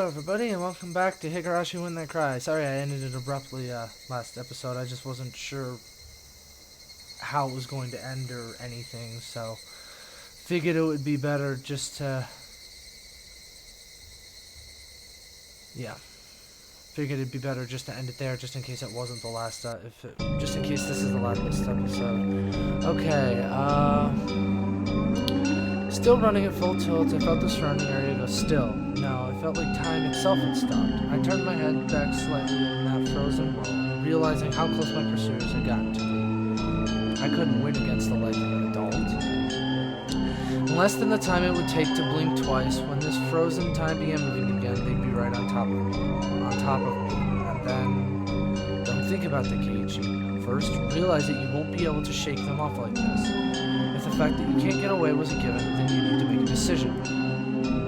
Hello everybody and welcome back to Higurashi When They Cry. Sorry I ended it abruptly last episode. I just wasn't sure how it was going to end or anything, so figured it would be better just to... Figured it'd be better just to end it there, just in case it wasn't the last, just in case this is the last episode. Okay, still running at full tilt, I felt the surrounding area go still. No, it felt like time itself had stopped. I turned my head back slightly in that frozen world, realizing how close my pursuers had gotten to me. I couldn't win against the life of an adult. In less than the time it would take to blink twice, when this frozen time began moving again, they'd be right on top of me. And then, don't think about the Keiichi. First, realize that you won't be able to shake them off like this. If the fact that you can't get away was a given, then you need to make a decision.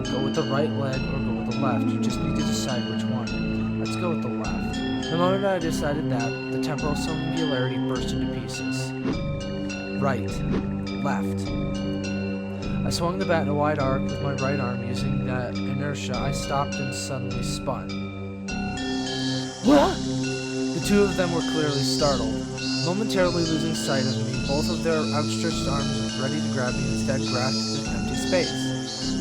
Go with the right leg or go with the left. You just need to decide which one. Let's go with the left. The moment I decided that, the temporal singularity burst into pieces. Right. Left. I swung the bat in a wide arc with my right arm. Using that inertia, I stopped and suddenly spun. What? The two of them were clearly startled. Momentarily losing sight of me, both of their outstretched arms ready to grab me instead grasped an empty space.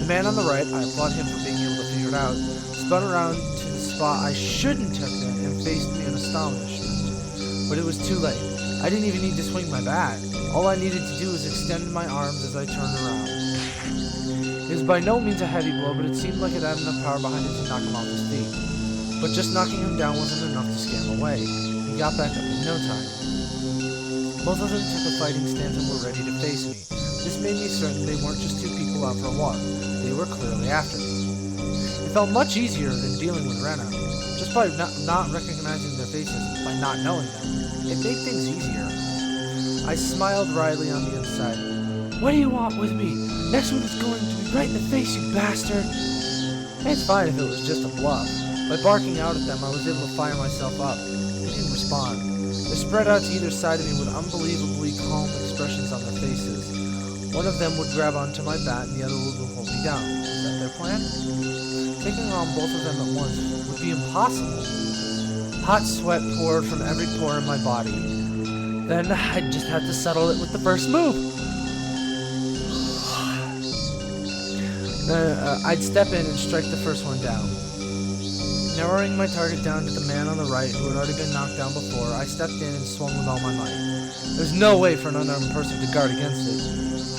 The man on the right, I applaud him for being able to figure it out, spun around to the spot I shouldn't have been and faced me in astonishment. But it was too late. I didn't even need to swing my bat. All I needed to do was extend my arms as I turned around. It was by no means a heavy blow, but it seemed like it had enough power behind it to knock him off his feet. But just knocking him down wasn't enough to scare him away. He got back up in no time. Both of them took a fighting stance and were ready to face me. This made me certain they weren't just two people out for a walk. They were clearly after me. It felt much easier than dealing with Rena. Just by not recognizing their faces, by not knowing them, it made things easier. I smiled wryly on the inside. What do you want with me? Next one is going to be right in the face, you bastard! It's fine if it was just a bluff. By barking out at them, I was able to fire myself up. They didn't respond. They spread out to either side of me with unbelievably calm expressions on their faces. One of them would grab onto my bat and the other would hold me down. Was that their plan? Taking on both of them at once would be impossible. Hot sweat poured from every pore in my body. Then I'd just have to settle it with the first move. I'd step in and strike the first one down. Narrowing my target down to the man on the right, who had already been knocked down before, I stepped in and swung with all my might. There's no way for an unarmed person to guard against it.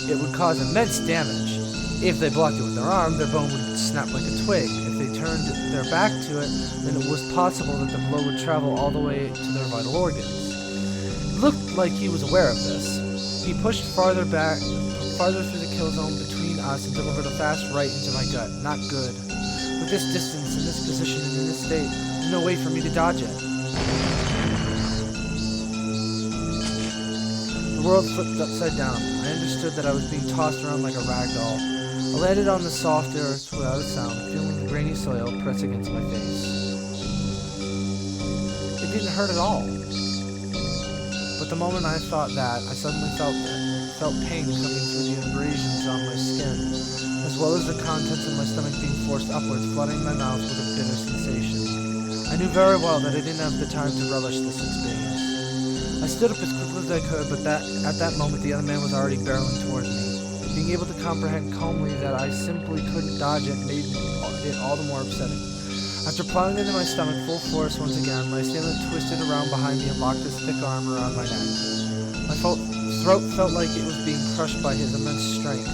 It would cause immense damage. If they blocked it with their arm, their bone would snap like a twig. If they turned their back to it, then it was possible that the blow would travel all the way to their vital organs. It looked like he was aware of this. He pushed farther through the kill zone between us and delivered a fast right into my gut. Not good. With this distance, in this position, and in this state, there's no way for me to dodge it. The world flipped upside down. I understood that I was being tossed around like a rag doll. I landed on the soft earth without a sound, feeling the grainy soil press against my face. It didn't hurt at all. But the moment I thought that, I suddenly felt pain coming through the abrasions on my skin, as well as the contents of my stomach being forced upwards, flooding my mouth with a bitter sensation. I knew very well that I didn't have the time to relish this experience. I stood up as quickly as I could, but at that moment the other man was already barreling towards me. Being able to comprehend calmly that I simply couldn't dodge it made it all the more upsetting. After plowing into my stomach full force once again, my assailant twisted around behind me and locked his thick arm around my neck. My throat felt like it was being crushed by his immense strength.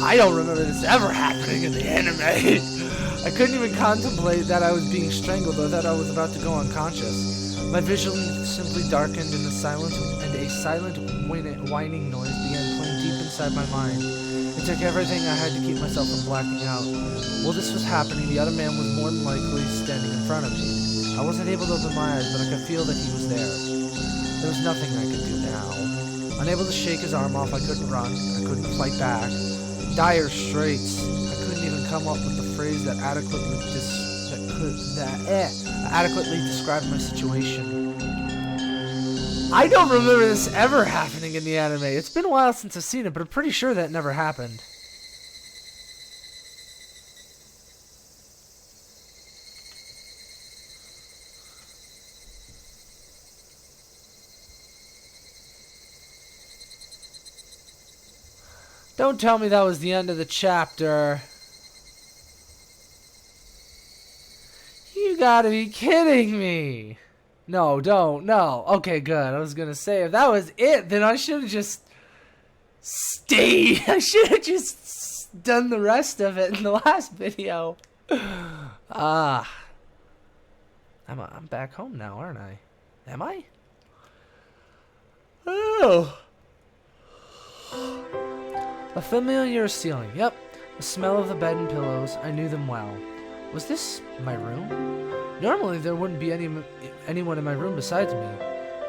I don't remember this ever happening in the anime. I couldn't even contemplate that I was being strangled or that I was about to go unconscious. My vision simply darkened and a silent whining noise began playing deep inside my mind. It took everything I had to keep myself from blacking out. While this was happening, the other man was more than likely standing in front of me. I wasn't able to open my eyes, but I could feel that he was there. There was nothing I could do now. Unable to shake his arm off, I couldn't run. I couldn't fight back. Dire straits. I couldn't even come up with the phrase that adequately described my situation. I don't remember this ever happening in the anime. It's been a while since I've seen it, but I'm pretty sure that never happened. Don't tell me that was the end of the chapter. You gotta be kidding me. No, don't. No. Okay, good. I was gonna say, if that was it, then I should have just stayed. I should have just done the rest of it in the last video. I'm back home now, aren't I? Am I? Oh. A familiar ceiling. Yep. The smell of the bed and pillows. I knew them well. Was this my room? Normally there wouldn't be anyone in my room besides me,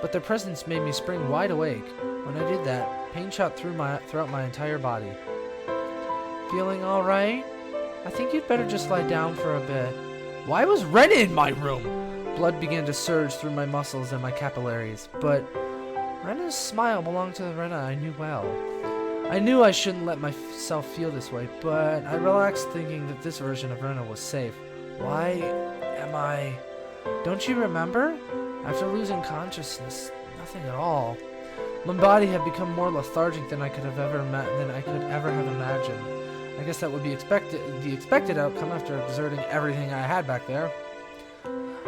but their presence made me spring wide awake. When I did that, pain shot throughout my entire body. Feeling all right? I think you'd better just lie down for a bit. Why was Rena in my room? Blood began to surge through my muscles and my capillaries, but Rena's smile belonged to the Rena I knew well. I knew I shouldn't let myself feel this way, but I relaxed thinking that this version of Rena was safe. Why am I... Don't you remember? After losing consciousness, nothing at all. My body had become more lethargic than I could ever have imagined. I guess that would be the expected outcome after exerting everything I had back there.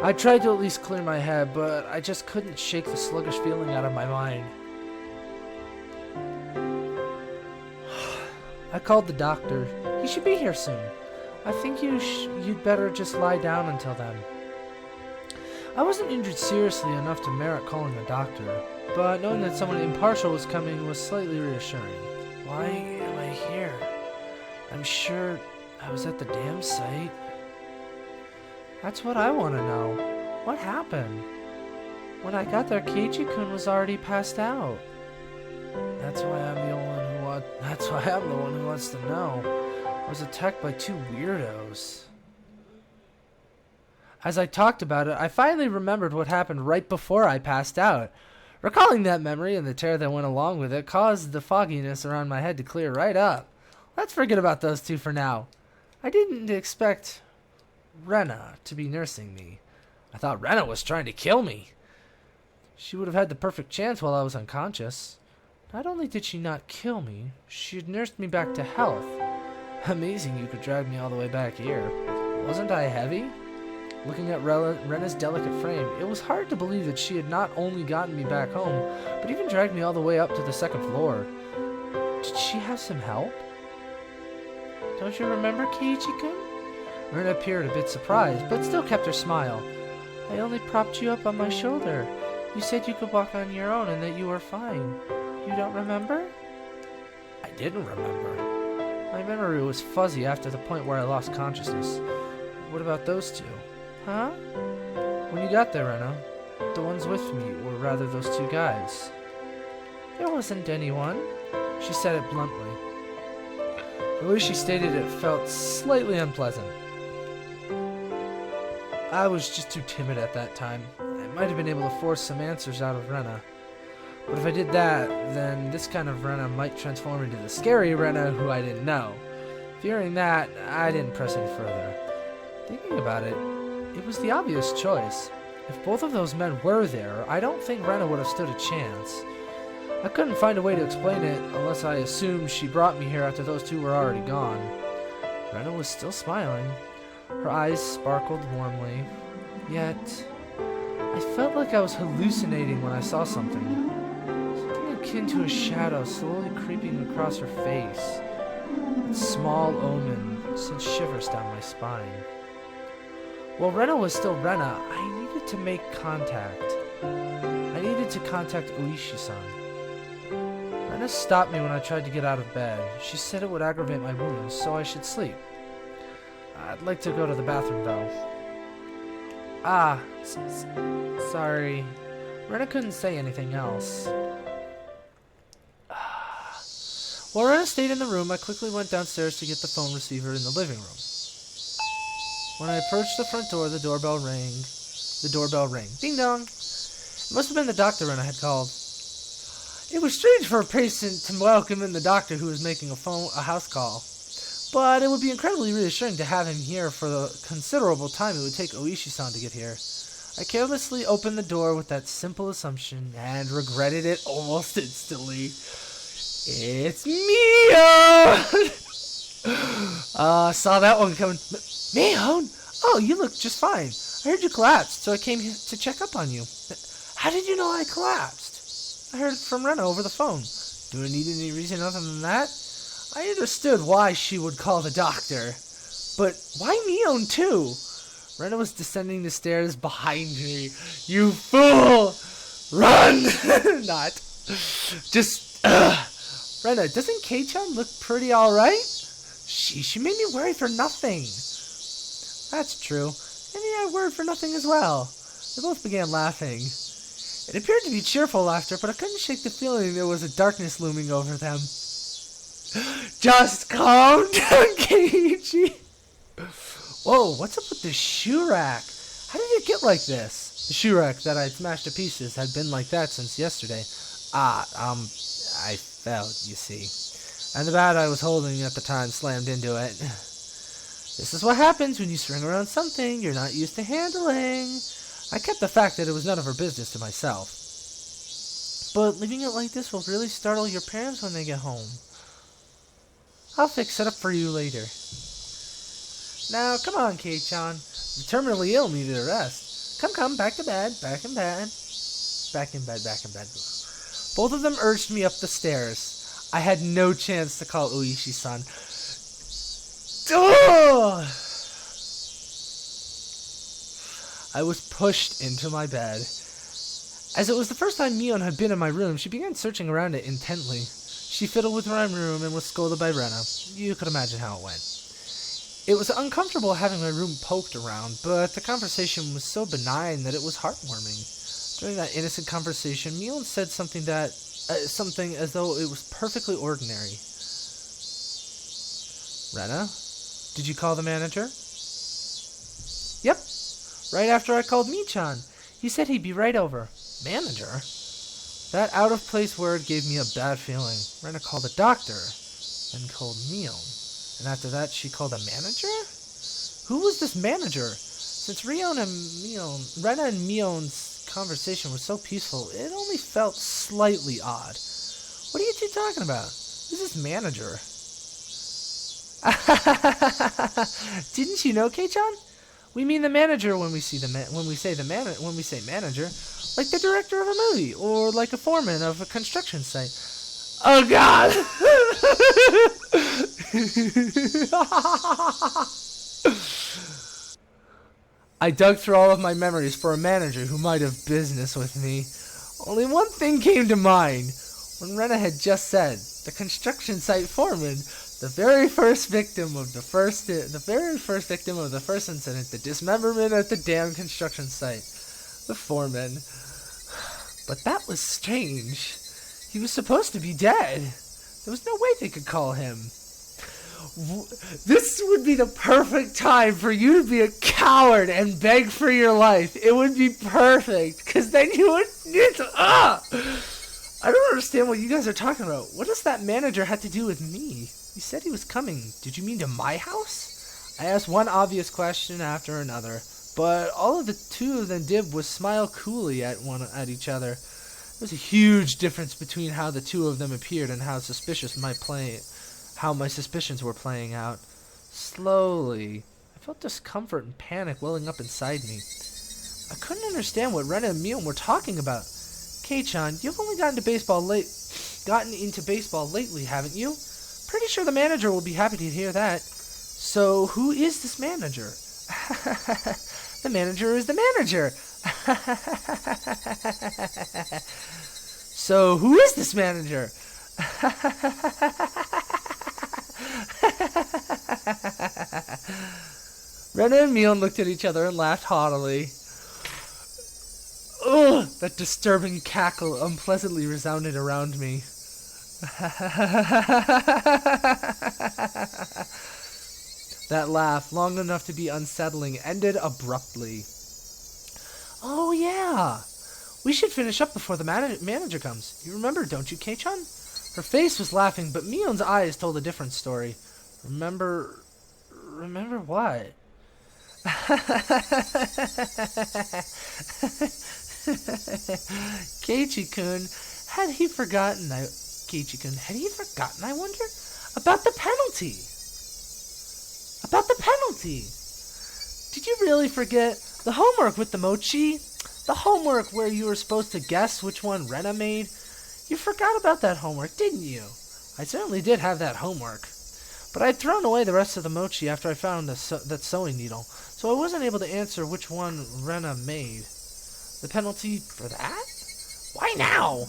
I tried to at least clear my head, but I just couldn't shake the sluggish feeling out of my mind. I called the doctor. He should be here soon. I think you'd better just lie down until then. I wasn't injured seriously enough to merit calling a doctor, but knowing that someone impartial was coming was slightly reassuring. Why am I here? I'm sure I was at the damn site. That's what I want to know. What happened? When I got there, Keiichi-kun was already passed out. That's why I'm the one who wants to know. I was attacked by two weirdos. As I talked about it, I finally remembered what happened right before I passed out. Recalling that memory and the terror that went along with it caused the fogginess around my head to clear right up. Let's forget about those two for now. I didn't expect Rena to be nursing me. I thought Rena was trying to kill me. She would have had the perfect chance while I was unconscious. Not only did she not kill me, she had nursed me back to health. Amazing you could drag me all the way back here. Wasn't I heavy? Looking at Rena's delicate frame, it was hard to believe that she had not only gotten me back home, but even dragged me all the way up to the second floor. Did she have some help? Don't you remember, Keiichi-kun? Rena appeared a bit surprised, but still kept her smile. I only propped you up on my shoulder. You said you could walk on your own and that you were fine. You don't remember? I didn't remember. My memory was fuzzy after the point where I lost consciousness. What about those two? Huh? When you got there, Rena, the ones with me, or rather those two guys. There wasn't anyone. She said it bluntly. The way she stated it felt slightly unpleasant. I was just too timid at that time. I might have been able to force some answers out of Rena. But if I did that, then this kind of Rena might transform into the scary Rena who I didn't know. Fearing that, I didn't press any further. Thinking about it, it was the obvious choice. If both of those men were there, I don't think Rena would have stood a chance. I couldn't find a way to explain it unless I assumed she brought me here after those two were already gone. Rena was still smiling. Her eyes sparkled warmly. Yet, I felt like I was hallucinating when I saw something. Something akin to a shadow slowly creeping across her face. That small omen sent shivers down my spine. While Rena was still Rena, I needed to make contact. I needed to contact Oishi-san. Rena stopped me when I tried to get out of bed. She said it would aggravate my wounds, so I should sleep. I'd like to go to the bathroom, though. Sorry. Rena couldn't say anything else. While Rena stayed in the room, I quickly went downstairs to get the phone receiver in the living room. When I approached the front door, the doorbell rang. Ding dong! It must have been the doctor Rena had called. It was strange for a patient to welcome in the doctor who was making a house call. But it would be incredibly reassuring to have him here for the considerable time it would take Oishi-san to get here. I carelessly opened the door with that simple assumption and regretted it almost instantly. It's Mio! Saw that one coming. Mio? Oh, you look just fine. I heard you collapsed, so I came here to check up on you. How did you know I collapsed? I heard it from Rena over the phone. Do I need any reason other than that? I understood why she would call the doctor. But why Mion too? Rena was descending the stairs behind me. You fool! Run! Not. Just, Rena, doesn't Kei-chan look pretty alright? She made me worry for nothing. That's true. Maybe I worried for nothing as well. They both began laughing. It appeared to be cheerful laughter, but I couldn't shake the feeling there was a darkness looming over them. Just calm down, Keiichi. Whoa, what's up with this shoe rack? How did it get like this? The shoe rack that I'd smashed to pieces had been like that since yesterday. I fell, you see. And the bat I was holding at the time slammed into it. This is what happens when you string around something you're not used to handling. I kept the fact that it was none of her business to myself. But leaving it like this will really startle your parents when they get home. I'll fix it up for you later. Now, come on, Kei-chan. You're terminally ill, needed a rest. Come, back to bed, back in bed. Back in bed. Both of them urged me up the stairs. I had no chance to call Uishi-san. Oh! I was pushed into my bed. As it was the first time Mion had been in my room, she began searching around it intently. She fiddled with my room and was scolded by Rena. You could imagine how it went. It was uncomfortable having my room poked around, but the conversation was so benign that it was heartwarming. During that innocent conversation, Mion said something as though it was perfectly ordinary. Rena, did you call the manager? Yep. Right after I called Michan. He said he'd be right over. Manager? That out-of-place word gave me a bad feeling. Rena called the doctor, then called Mion. And after that, she called a manager? Who was this manager? Since Rena and Mion's conversation was so peaceful, it only felt slightly odd. What are you two talking about? Who's this manager? Didn't you know, Kei-chan? We mean the manager when we say manager, like the director of a movie or like a foreman of a construction site. Oh God! I dug through all of my memories for a manager who might have business with me. Only one thing came to mind. When Rena had just said, the construction site foreman, the very first victim of the first incident, the dismemberment at the damn construction site. The foreman. But that was strange. He was supposed to be dead. There was no way they could call him. This would be the perfect time for you to be a coward and beg for your life. It would be perfect, because then you would need to... I don't understand what you guys are talking about. What does that manager have to do with me? You said he was coming. Did you mean to my house? I asked one obvious question after another, but all of the two of them did was smile coolly at each other. There was a huge difference between how the two of them appeared and how my suspicions were playing out. Slowly, I felt discomfort and panic welling up inside me. I couldn't understand what Rena and Mion were talking about. Kei-chan, you've only gotten into baseball lately, haven't you? Pretty sure the manager will be happy to hear that. So, who is this manager? The manager is the manager. So, who is this manager? Rena and Mion looked at each other and laughed haughtily. Ugh! That disturbing cackle unpleasantly resounded around me. That laugh, long enough to be unsettling, ended abruptly. Oh yeah! We should finish up before the manager comes. You remember, don't you, Kei-chan? Her face was laughing, but Mion's eyes told a different story. Remember what? Keiichi-kun, had he forgotten Keiichi-kun, had he forgotten, I wonder? About the penalty! About the penalty! Did you really forget the homework with the mochi? The homework where you were supposed to guess which one Rena made? You forgot about that homework, didn't you? I certainly did have that homework. But I'd thrown away the rest of the mochi after I found that sewing needle, so I wasn't able to answer which one Rena made. The penalty for that? Why now?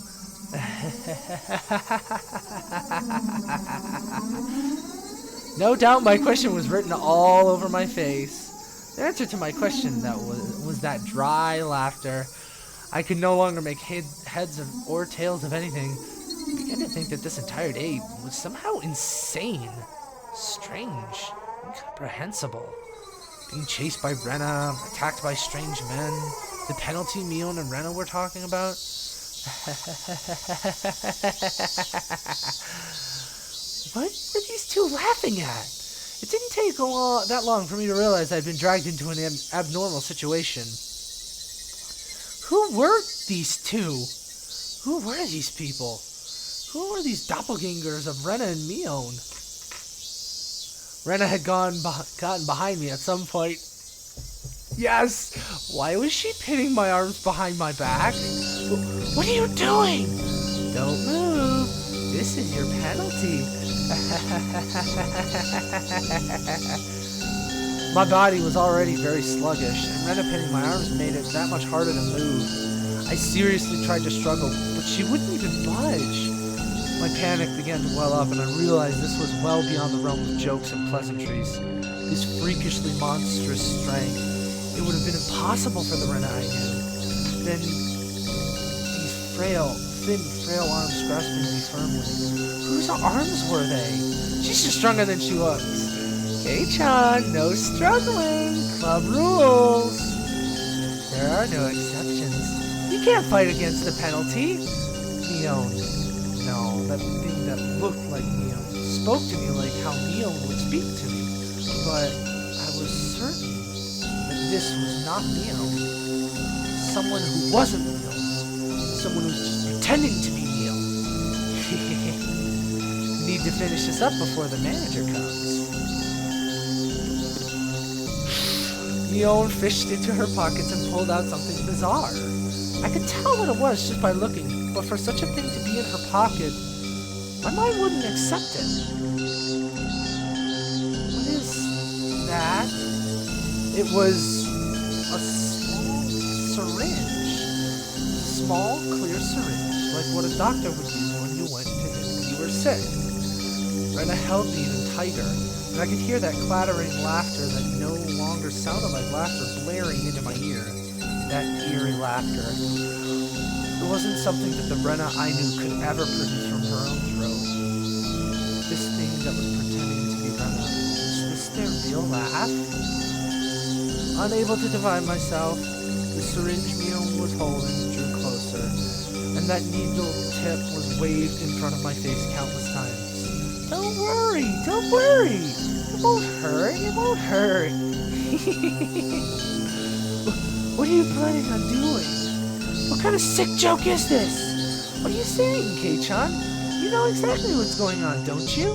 No doubt my question was written all over my face. The answer to my question was that dry laughter. I could no longer make heads or tails of anything. I began to think that this entire day was somehow insane, strange, incomprehensible. Being chased by Rena, attacked by strange men, the penalty Mion and Rena were talking about. What were these two laughing at? It didn't take that long for me to realize I'd been dragged into an abnormal situation. Who were these two? Who were these people? Who were these doppelgangers of Rena and Mion? Rena had gotten behind me at some point. Yes! Why was she pinning my arms behind my back? What are you doing? Don't move. This is your penalty. My body was already very sluggish, and Rena pinning my arms made it that much harder to move. I seriously tried to struggle, but she wouldn't even budge. My panic began to well up, and I realized this was well beyond the realm of jokes and pleasantries. This freakishly monstrous strength. It would have been impossible for the Rena I knew. Then, these thin, frail arms grasping me firmly. Whose arms were they? She's just stronger than she looks. Kei-chan, no struggling. Club rules. There are no exceptions. You can't fight against the penalty. Mion. No, that thing that looked like Mion spoke to me like how Mion would speak to me. But I was certain that this was not Mion. Someone who wasn't Mion. Someone who was just pretending to be Mion. Need to finish this up before the manager comes. Mion fished into her pockets and pulled out something bizarre. I could tell what it was just by looking, but for such a thing to be in her pocket, my mind wouldn't accept it. What is that? It was a small syringe. A small, clear syringe, like what a doctor would use when you went to him when you were sick. Rena held me even tighter, and I could hear that clattering laughter that no longer sounded like laughter blaring into my ear. That eerie laughter. It wasn't something that the Rena I knew could ever produce from her own throat. This thing that was pretending to be Rena, was this their real laugh? Unable to divide myself, the syringe Mion was holding drew closer, and that needle tip was waved in front of my face countless times. Don't worry, don't worry. It won't hurt, it won't hurt. What are you planning on doing? What kind of sick joke is this? What are you saying, Kei-chan? You know exactly what's going on, don't you?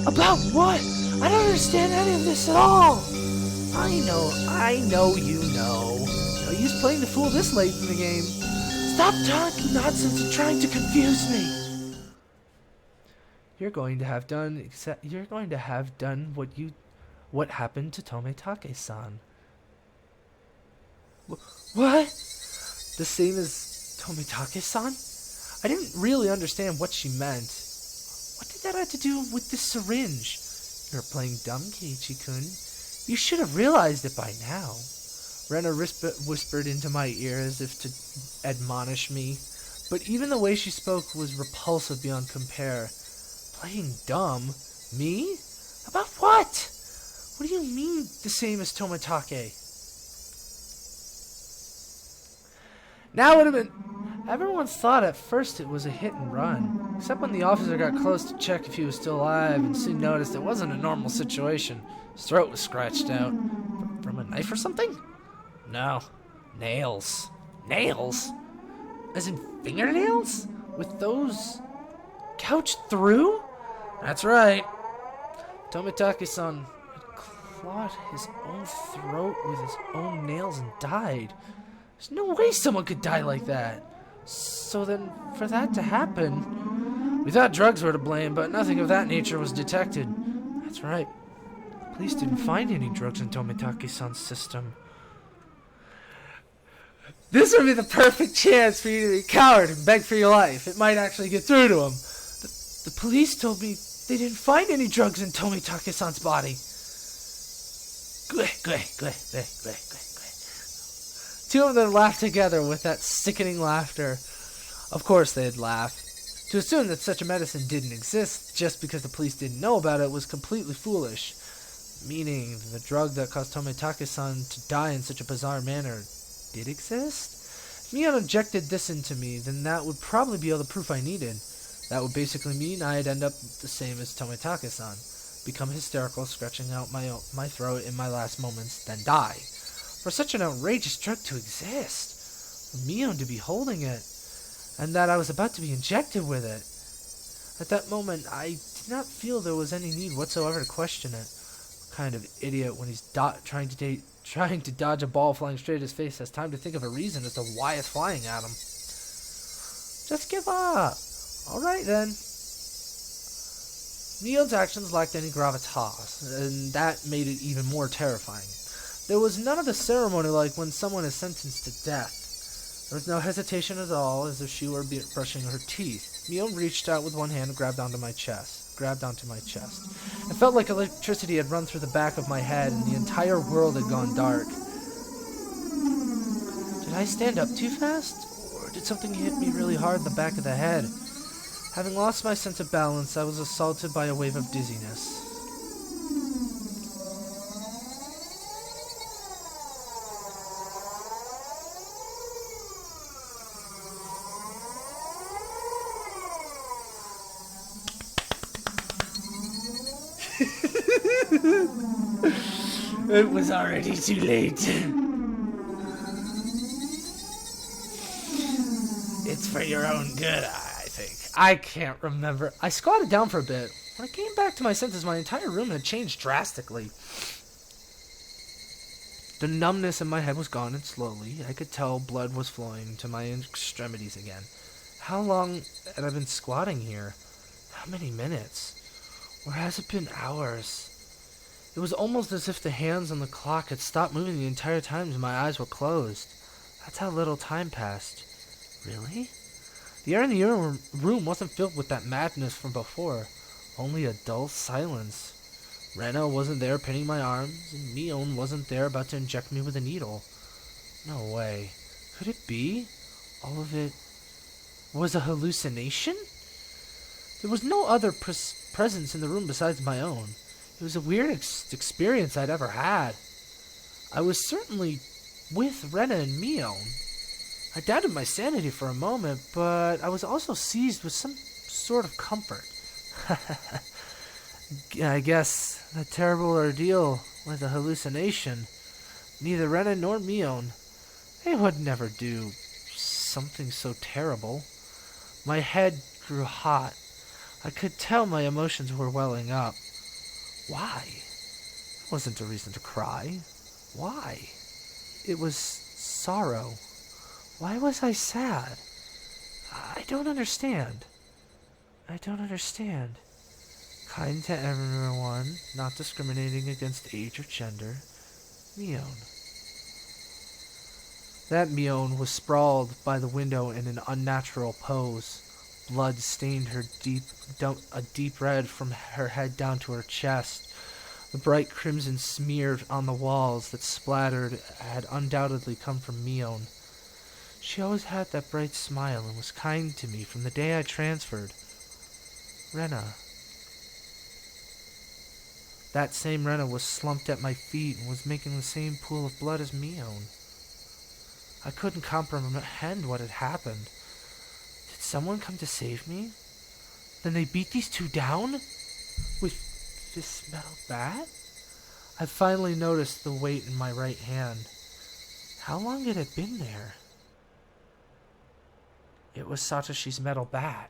About what? I don't understand any of this at all. I know you know. No use playing the fool this late in the game. Stop talking nonsense and trying to confuse me. You're going to have done what happened to Tomitake-san. What? The same as Tomitake-san? I didn't really understand what she meant. What did that have to do with this syringe? You're playing dumb, Keiichi-kun. You should have realized it by now. Rena whispered into my ear as if to admonish me, but even the way she spoke was repulsive beyond compare. Playing dumb? Me? About what? What do you mean the same as Tomitake? Now would have been... Everyone thought at first it was a hit and run, except when the officer got close to check if he was still alive and soon noticed it wasn't a normal situation. His throat was scratched out. From a knife or something? No. Nails. Nails? As in fingernails? With those Couch through? That's right. Tomitake-san had clawed his own throat with his own nails and died. There's no way someone could die like that. So then, for that to happen, we thought drugs were to blame, but nothing of that nature was detected. That's right. Police didn't find any drugs in Tomitake-san's system. This would be the perfect chance for you to be a coward and beg for your life. It might actually get through to him. The police told me they didn't find any drugs in Tomitake-san's body. Two of them laughed together with that sickening laughter. Of course they'd laugh. To assume that such a medicine didn't exist just because the police didn't know about it was completely foolish. Meaning the drug that caused Tomitake-san to die in such a bizarre manner did exist? If Mion injected this into me, then that would probably be all the proof I needed. That would basically mean I'd end up the same as Tomitake-san. Become hysterical, scratching out my throat in my last moments, then die. For such an outrageous drug to exist, for Mion to be holding it, and that I was about to be injected with it. At that moment, I did not feel there was any need whatsoever to question it. What kind of idiot, when he's trying to dodge a ball flying straight at his face, has time to think of a reason as to why it's flying at him. Just give up. Alright then. Mion's actions lacked any gravitas, and that made it even more terrifying. There was none of the ceremony like when someone is sentenced to death. There was no hesitation at all, as if she were brushing her teeth. Mion reached out with one hand and grabbed onto my chest. It felt like electricity had run through the back of my head, and the entire world had gone dark. Did I stand up too fast? Or did something hit me really hard in the back of the head? Having lost my sense of balance, I was assaulted by a wave of dizziness. It was already too late. It's for your own good, I think. I can't remember. I squatted down for a bit. When I came back to my senses, my entire room had changed drastically. The numbness in my head was gone, and slowly I could tell blood was flowing to my extremities again. How long had I been squatting here? How many minutes? Or has it been hours? It was almost as if the hands on the clock had stopped moving the entire time my eyes were closed. That's how little time passed. Really? The air in the room wasn't filled with that madness from before. Only a dull silence. Rena wasn't there pinning my arms, and Mion wasn't there about to inject me with a needle. No way. Could it be? All of it was a hallucination? There was no other presence in the room besides my own. It was the weirdest experience I'd ever had. I was certainly with Rena and Mion. I doubted my sanity for a moment, but I was also seized with some sort of comfort. I guess that terrible ordeal was a hallucination. Neither Rena nor Mion. They would never do something so terrible. My head grew hot. I could tell my emotions were welling up. Why? It wasn't a reason to cry. Why? It was sorrow. Why was I sad? I don't understand. Kind to everyone, not discriminating against age or gender. Mion. That Mion was sprawled by the window in an unnatural pose. Blood stained her a deep red from her head down to her chest. The bright crimson smeared on the walls that splattered had undoubtedly come from Mion. She always had that bright smile and was kind to me from the day I transferred. Rena. That same Rena was slumped at my feet and was making the same pool of blood as Mion. I couldn't comprehend what had happened. Did someone come to save me? Then they beat these two down? With this metal bat? I finally noticed the weight in my right hand. How long had it been there? It was Satoshi's metal bat.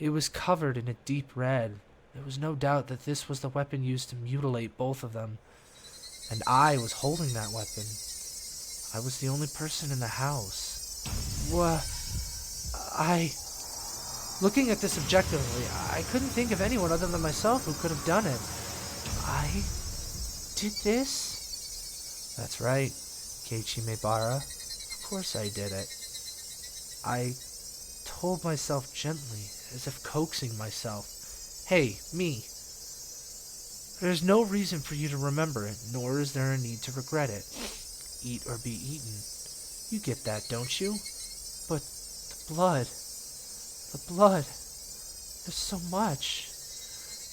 It was covered in a deep red. There was no doubt that this was the weapon used to mutilate both of them. And I was holding that weapon. I was the only person in the house. Looking at this objectively, I couldn't think of anyone other than myself who could have done it. I did this? That's right, Keiichi Maebara. Of course I did it. I told myself gently, as if coaxing myself, "Hey, me. There's no reason for you to remember it, nor is there a need to regret it. Eat or be eaten. You get that, don't you? But the blood, there's so much."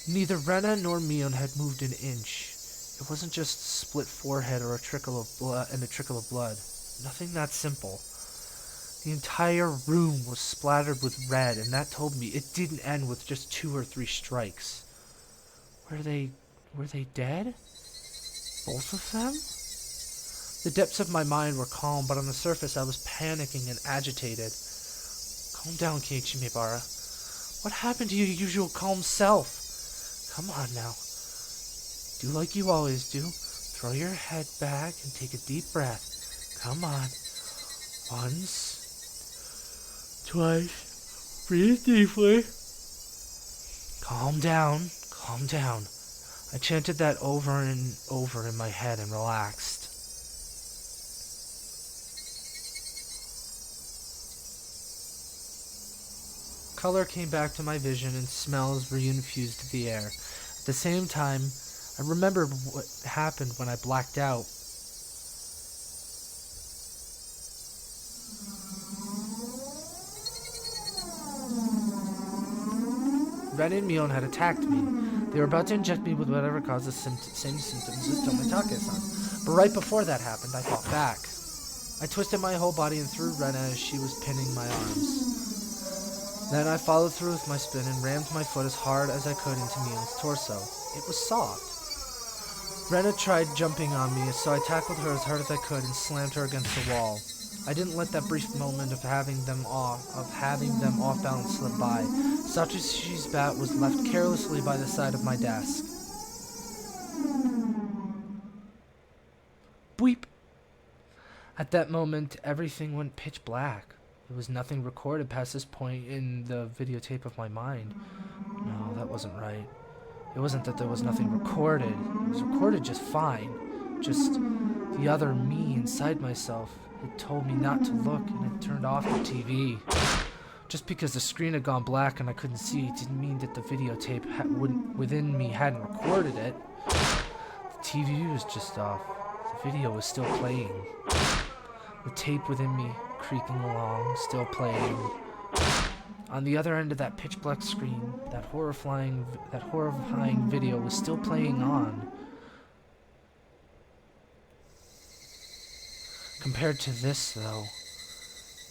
Neither Rena nor Mion had moved an inch. It wasn't just a split forehead or a trickle of blood. Nothing that simple. The entire room was splattered with red, and that told me it didn't end with just 2 or 3 strikes. Were they dead? Both of them? The depths of my mind were calm, but on the surface I was panicking and agitated. Calm down, Keiichi Maebara. What happened to your usual calm self? Come on now. Do like you always do. Throw your head back and take a deep breath. Come on. Once. Twice. Breathe deeply. Calm down. Calm down. I chanted that over and over in my head and relaxed. Color came back to my vision and smells reinfused the air. At the same time, I remembered what happened when I blacked out. Ren and Mion had attacked me. They were about to inject me with whatever caused the same symptoms as Tomitake-san. But right before that happened, I fought back. I twisted my whole body and threw Rena as she was pinning my arms. Then I followed through with my spin and rammed my foot as hard as I could into Mion's torso. It was soft. Rena tried jumping on me, so I tackled her as hard as I could and slammed her against the wall. I didn't let that brief moment of having them off balance slip by. Satooshi's bat was left carelessly by the side of my desk. Bleep! At that moment, everything went pitch black. There was nothing recorded past this point in the videotape of my mind. No, that wasn't right. It wasn't that there was nothing recorded. It was recorded just fine. Just the other me inside myself. It told me not to look, and it turned off the TV. Just because the screen had gone black and I couldn't see it didn't mean that the videotape within me hadn't recorded it. The TV was just off. The video was still playing. The tape within me, creaking along, still playing. On the other end of that pitch black screen, that horrifying video was still playing on. Compared to this, though,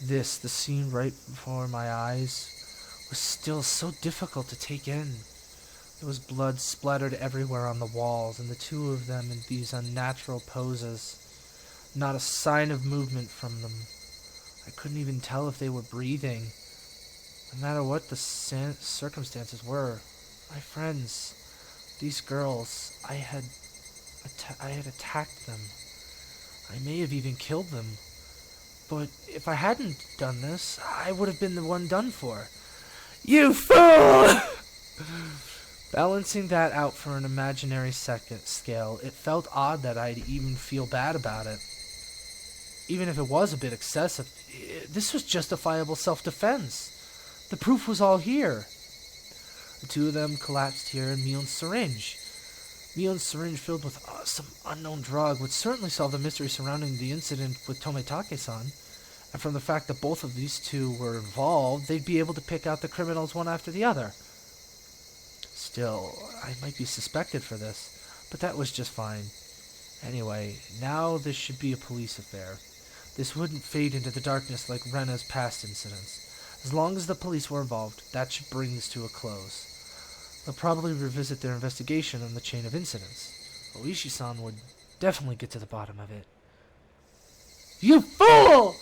the scene right before my eyes, was still so difficult to take in. There was blood splattered everywhere on the walls, and the two of them in these unnatural poses. Not a sign of movement from them. I couldn't even tell if they were breathing. No matter what the circumstances were, my friends, these girls, I had attacked them. I may have even killed them. But if I hadn't done this, I would have been the one done for. You fool! Balancing that out for an imaginary second scale, it felt odd that I'd even feel bad about it. Even if it was a bit excessive, this was justifiable self-defense. The proof was all here. The two of them collapsed here in Mion's syringe. Mion's syringe filled with some unknown drug would certainly solve the mystery surrounding the incident with Tomitake-san. And from the fact that both of these two were involved, they'd be able to pick out the criminals one after the other. Still, I might be suspected for this, but that was just fine. Anyway, now this should be a police affair. This wouldn't fade into the darkness like Rena's past incidents. As long as the police were involved, that should bring this to a close. They'll probably revisit their investigation on the chain of incidents. Oishi-san would definitely get to the bottom of it. You fool!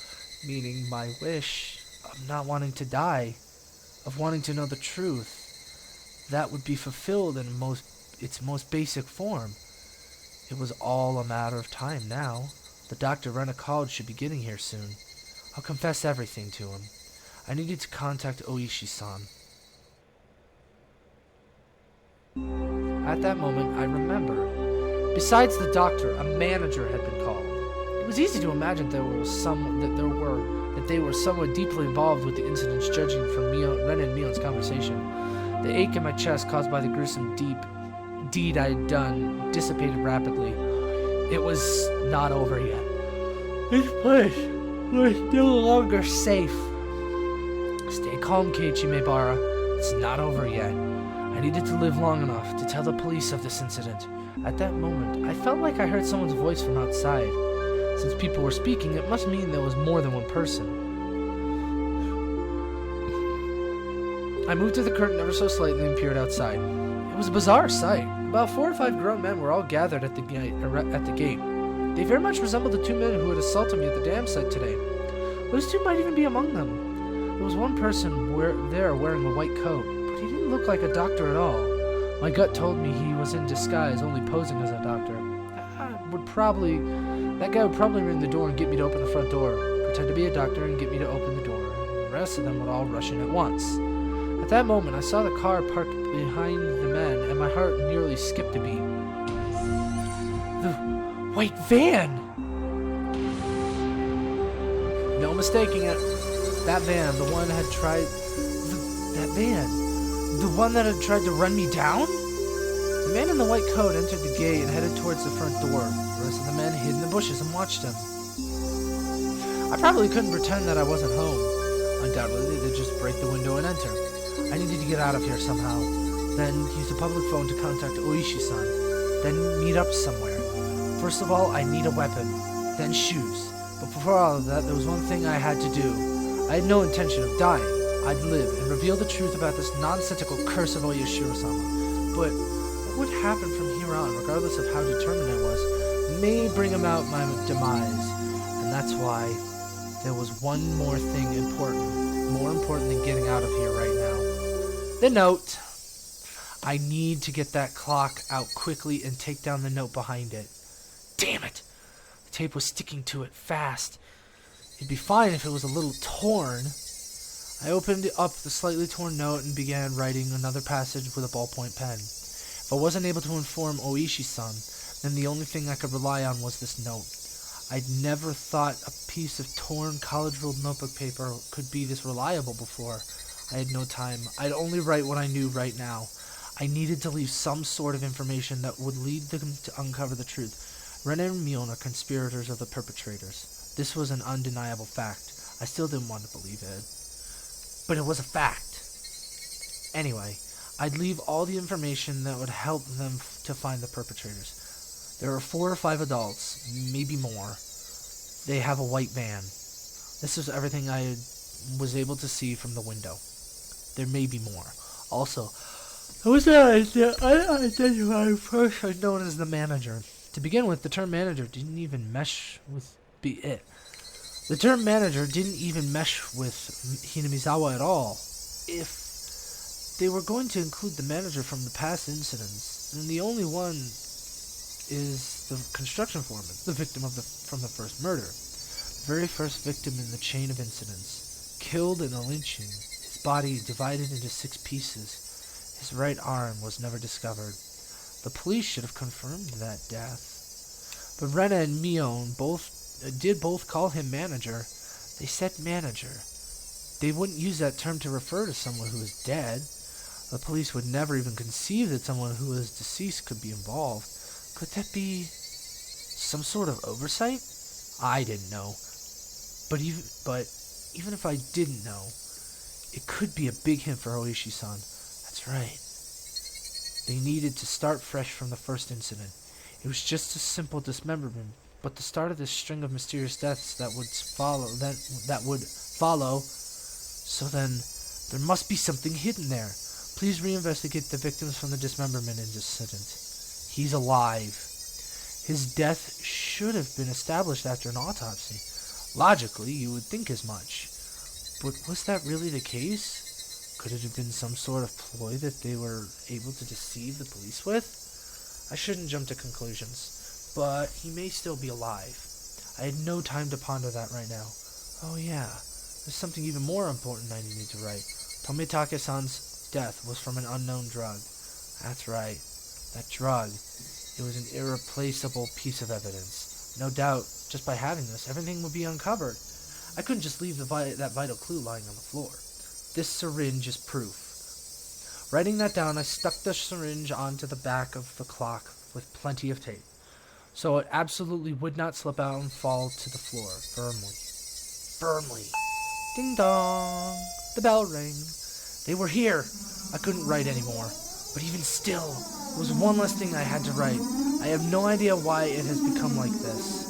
Meaning my wish of not wanting to die. of wanting to know the truth, that would be fulfilled in its most basic form. It was all a matter of time now. The doctor Rena called should be getting here soon. I'll confess everything to him. I needed to contact Oishi-san. At that moment, I remember. Besides the doctor, a manager had been called. It was easy to imagine that they were somewhat deeply involved with the incidents, judging from Ren and Mion's conversation. The ache in my chest caused by the gruesome deed I had done dissipated rapidly. It was not over yet. This place was no longer safe. Stay calm, Keiichi Maebara. It's not over yet. I needed to live long enough to tell the police of this incident. At that moment, I felt like I heard someone's voice from outside. Since people were speaking, it must mean there was more than one person. I moved to the curtain ever so slightly and peered outside. It was a bizarre sight. About 4 or 5 grown men were all gathered at the gate. They very much resembled the 2 men who had assaulted me at the dam site today. Those 2 might even be among them. There was one person there wearing a white coat, but he didn't look like a doctor at all. My gut told me he was in disguise, only posing as a doctor. That guy would probably ring the door and get me to open the front door, pretend to be a doctor and get me to open the door, and the rest of them would all rush in at once. At that moment, I saw the car parked behind the men, and my heart nearly skipped a beat. The white van! No mistaking it. That van, the one that had tried to run me down? The man in the white coat entered the gate and headed towards the front door. The rest of the men hid in the bushes and watched him. I probably couldn't pretend that I wasn't home. Undoubtedly, they'd just break the window and enter. I needed to get out of here somehow. Then use the public phone to contact Oishi-san. Then meet up somewhere. First of all, I need a weapon. Then shoes. But before all of that, there was one thing I had to do. I had no intention of dying. I'd live and reveal the truth about this nonsensical curse of Oyashiro-sama. But what would happen from here on, regardless of how determined I was, may bring about my demise. And that's why there was one more thing more important than getting out of here right now. The note. I need to get that clock out quickly and take down the note behind it. Damn it! The tape was sticking to it fast. It'd be fine if it was a little torn. I opened up the slightly torn note and began writing another passage with a ballpoint pen. If I wasn't able to inform Oishi-san, then the only thing I could rely on was this note. I'd never thought a piece of torn college-ruled notebook paper could be this reliable before. I had no time. I'd only write what I knew right now. I needed to leave some sort of information that would lead them to uncover the truth. Ren and Mion are conspirators of the perpetrators. This was an undeniable fact. I still didn't want to believe it, but it was a fact. Anyway, I'd leave all the information that would help them to find the perpetrators. There are 4 or 5 adults, maybe more. They have a white van. This is everything I was able to see from the window. There may be more. Also, there was an unidentified person known as the manager. To begin with, the term manager didn't even mesh with it. The term manager didn't even mesh with Hinamizawa at all. If they were going to include the manager from the past incidents, then the only one is the construction foreman, the victim from the first murder. The very first victim in the chain of incidents. Killed in a lynching, his body divided into 6 pieces. His right arm was never discovered. The police should have confirmed that death. But Rena and Mion did both call him manager. They said manager. They wouldn't use that term to refer to someone who is dead. The police would never even conceive that someone who is deceased could be involved. Could that be some sort of oversight? I didn't know. But even if I didn't know, it could be a big hint for Oishi-san. That's right. They needed to start fresh from the first incident. It was just a simple dismemberment, but the start of this string of mysterious deaths that would follow. So then, there must be something hidden there. Please reinvestigate the victims from the dismemberment incident. He's alive. His death should have been established after an autopsy. Logically, you would think as much. But was that really the case? Could it have been some sort of ploy that they were able to deceive the police with? I shouldn't jump to conclusions, but he may still be alive. I had no time to ponder that right now. Oh yeah, there's something even more important I need to write. Tomitake-san's death was from an unknown drug. That's right, that drug. It was an irreplaceable piece of evidence. No doubt, just by having this, everything would be uncovered. I couldn't just leave that vital clue lying on the floor. This syringe is proof. Writing that down, I stuck the syringe onto the back of the clock with plenty of tape, so it absolutely would not slip out and fall to the floor, firmly. Ding dong! The bell rang. They were here. I couldn't write anymore, but even still, it was one less thing I had to write. I have no idea why it has become like this.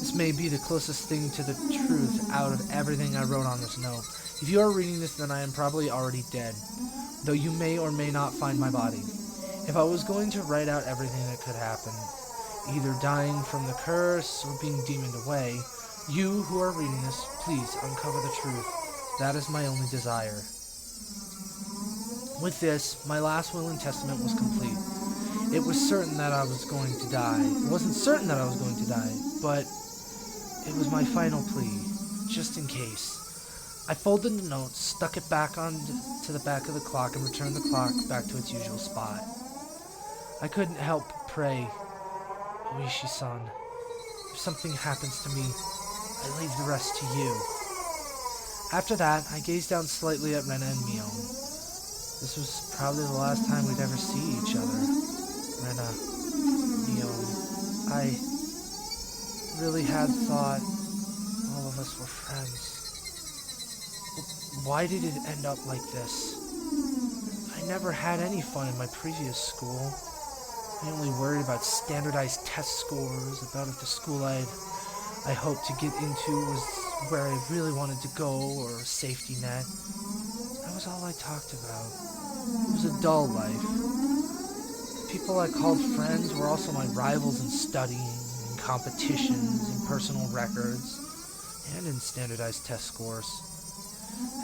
This may be the closest thing to the truth out of everything I wrote on this note. If you are reading this, then I am probably already dead, though you may or may not find my body. If I was going to write out everything that could happen, either dying from the curse or being demoned away, you who are reading this, please uncover the truth. That is my only desire. With this, my last will and testament was complete. It was certain that I was going to die. It wasn't certain that I was going to die, but it was my final plea, just in case. I folded the note, stuck it back onto the back of the clock, and returned the clock back to its usual spot. I couldn't help but pray, Oishi-san, if something happens to me, I leave the rest to you. After that, I gazed down slightly at Rena and Mion. This was probably the last time we'd ever see each other. Rena, Mion, I really had thought all of us were friends. Why did it end up like this? I never had any fun in my previous school. I only worried about standardized test scores, about if the school I hoped to get into was where I really wanted to go, or a safety net. That was all I talked about. It was a dull life. The people I called friends were also my rivals in studying, in competitions, in personal records, and in standardized test scores.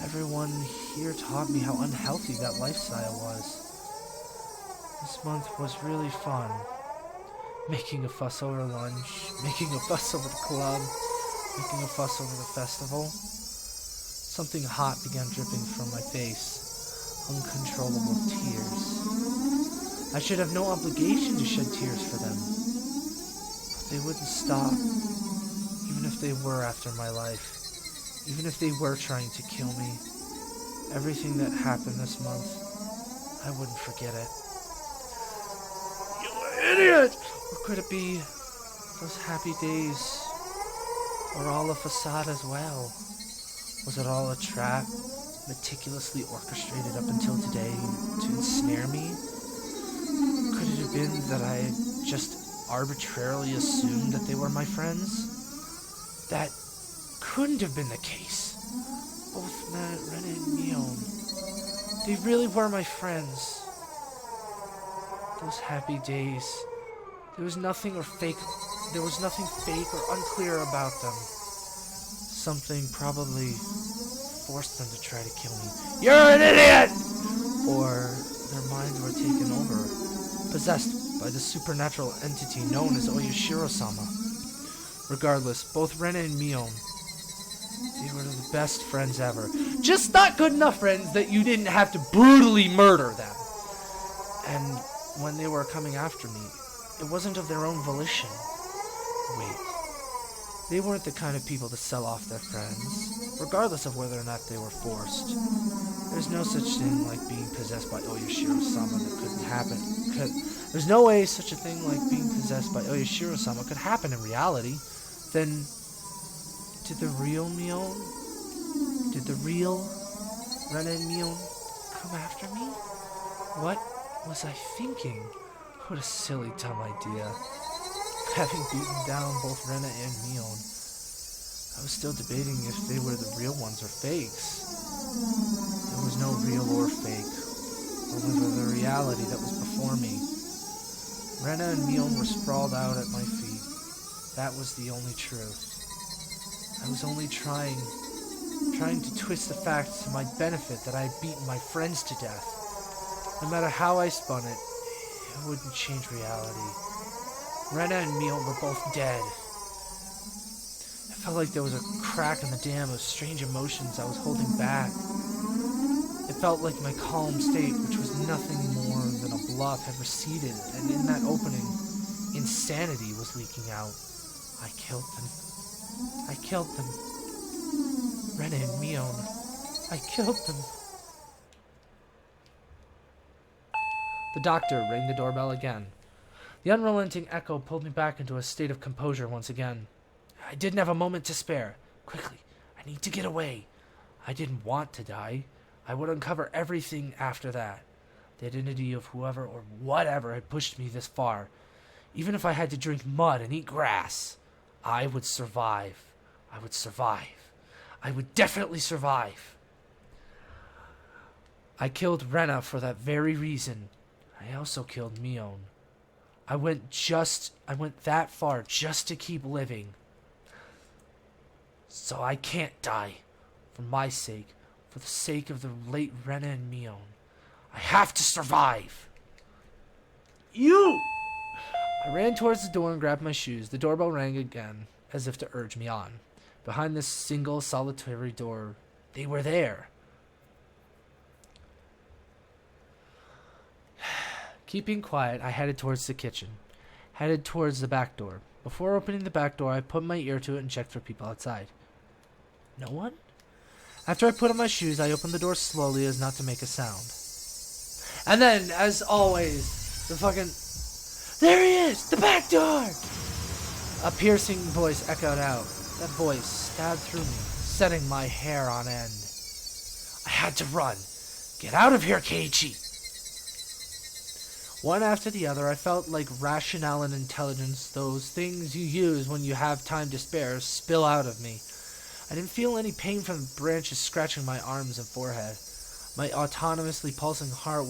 Everyone here taught me how unhealthy that lifestyle was. This month was really fun. Making a fuss over lunch, making a fuss over the club, making a fuss over the festival. Something hot began dripping from my face. Uncontrollable tears. I should have no obligation to shed tears for them. But they wouldn't stop, even if they were after my life. Even if they were trying to kill me. Everything that happened this month, I wouldn't forget it. You idiot! Or could it be those happy days were all a facade as well? Was it all a trap, meticulously orchestrated up until today to ensnare me? Could it have been that I had just arbitrarily assumed that they were my friends? That couldn't have been the case. Both Rena and Mion, they really were my friends. Those happy days, there was nothing fake or unclear about them. Something probably forced them to try to kill me. You're an idiot! Or their minds were taken over, possessed by the supernatural entity known as Oyashiro-sama. Regardless, both Rena and Mion, they were the best friends ever. Just not good enough friends that you didn't have to brutally murder them. And when they were coming after me, it wasn't of their own volition. Wait. They weren't the kind of people to sell off their friends, regardless of whether or not they were forced. There's no such thing like being possessed by Oyashiro-sama that couldn't happen. There's no way such a thing like being possessed by Oyashiro-sama could happen in reality. Then, did the real Mion? Did the real Rena and Mion come after me? What was I thinking? What a silly, dumb idea. Having beaten down both Rena and Mion, I was still debating if they were the real ones or fakes. There was no real or fake, only the reality that was before me. Rena and Mion were sprawled out at my feet. That was the only truth. I was only trying trying to twist the facts to my benefit that I had beaten my friends to death. No matter how I spun it, it wouldn't change reality. Rena and Mion were both dead. It felt like there was a crack in the dam of strange emotions I was holding back. It felt like my calm state, which was nothing more than a bluff, had receded, and in that opening, insanity was leaking out. I killed them. I killed them. Rena and Mion. I killed them. The doctor rang the doorbell again. The unrelenting echo pulled me back into a state of composure once again. I didn't have a moment to spare. Quickly, I need to get away. I didn't want to die. I would uncover everything after that. The identity of whoever or whatever had pushed me this far. Even if I had to drink mud and eat grass, I would survive. I would survive. I would definitely survive. I killed Rena for that very reason. I also killed Mion. I went that far just to keep living. So I can't die. For my sake. For the sake of the late Rena and Mion. I have to survive. You! I ran towards the door and grabbed my shoes. The doorbell rang again, as if to urge me on. Behind this single, solitary door, they were there. Keeping quiet, I headed towards the kitchen. Headed towards the back door. Before opening the back door, I put my ear to it and checked for people outside. No one? After I put on my shoes, I opened the door slowly as not to make a sound. And then, as always, the fucking... There he is! The back door! A piercing voice echoed out. That voice stabbed through me, setting my hair on end. I had to run. Get out of here, Keiichi! One after the other, I felt like rationale and intelligence, those things you use when you have time to spare, spill out of me. I didn't feel any pain from the branches scratching my arms and forehead. My autonomously pulsing heart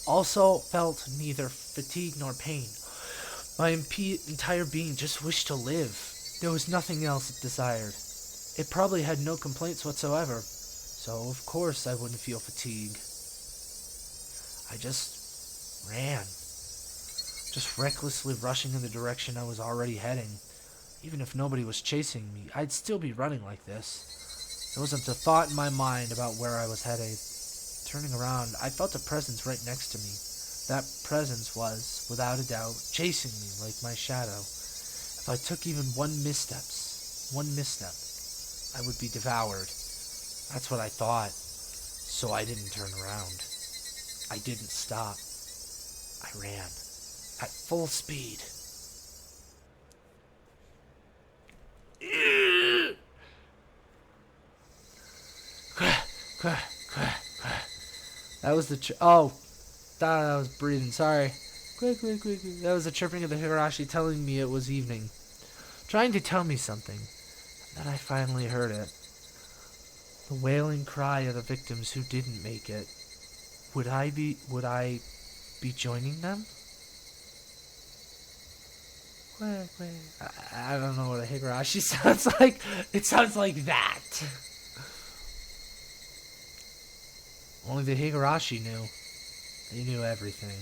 also felt neither fatigue nor pain. My entire being just wished to live. There was nothing else it desired. It probably had no complaints whatsoever, so of course I wouldn't feel fatigue. I just ran. Just recklessly rushing in the direction I was already heading. Even if nobody was chasing me, I'd still be running like this. There wasn't a thought in my mind about where I was headed. Turning around, I felt a presence right next to me. That presence was, without a doubt, chasing me like my shadow. If I took even one misstep, I would be devoured. That's what I thought. So I didn't turn around. I didn't stop. I ran. At full speed. That was the thought I was breathing. Sorry. Quick. That was the chirping of the Higurashi telling me it was evening. Trying to tell me something. And then I finally heard it. The wailing cry of the victims who didn't make it. Would I be joining them? Quick. I don't know what a Higurashi sounds like. It sounds like that. Only the Higurashi knew. They knew everything.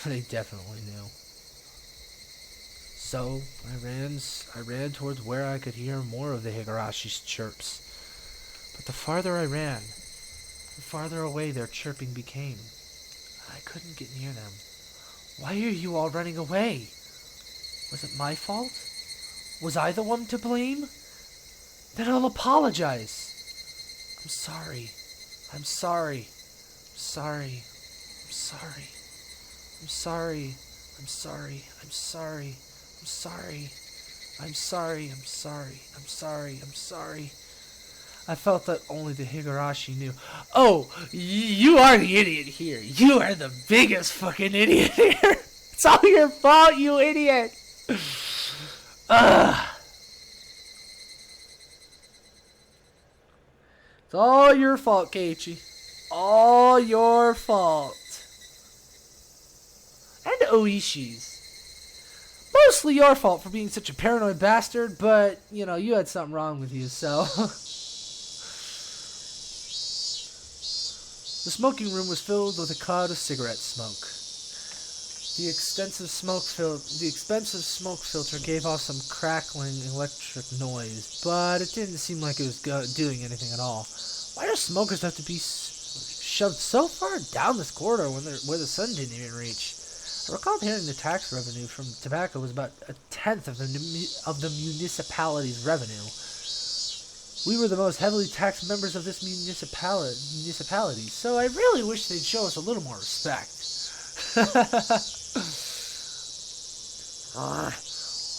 They definitely knew. So, I ran towards where I could hear more of the Higurashi's chirps. But the farther I ran, the farther away their chirping became. I couldn't get near them. Why are you all running away? Was it my fault? Was I the one to blame? Then I'll apologize. I'm sorry. I'm sorry. I'm sorry. I'm sorry. I'm sorry. I'm sorry. I'm sorry. I'm sorry. I'm sorry. I'm sorry. I'm sorry. I'm sorry. I felt that only the Higurashi knew. Oh, you are the idiot here. You are the biggest fucking idiot here. It's all your fault, you idiot. Ugh. It's all your fault, Keiichi. All your fault. And Oishi's. Mostly your fault for being such a paranoid bastard, but, you know, you had something wrong with you, so... The smoking room was filled with a cloud of cigarette smoke. The expensive smoke filter gave off some crackling electric noise, but it didn't seem like it was doing anything at all. Why do smokers have to be shoved so far down this corridor where the sun didn't even reach? I recalled hearing the tax revenue from tobacco was about a tenth of the municipality's revenue. We were the most heavily taxed members of this municipality, so I really wish they'd show us a little more respect.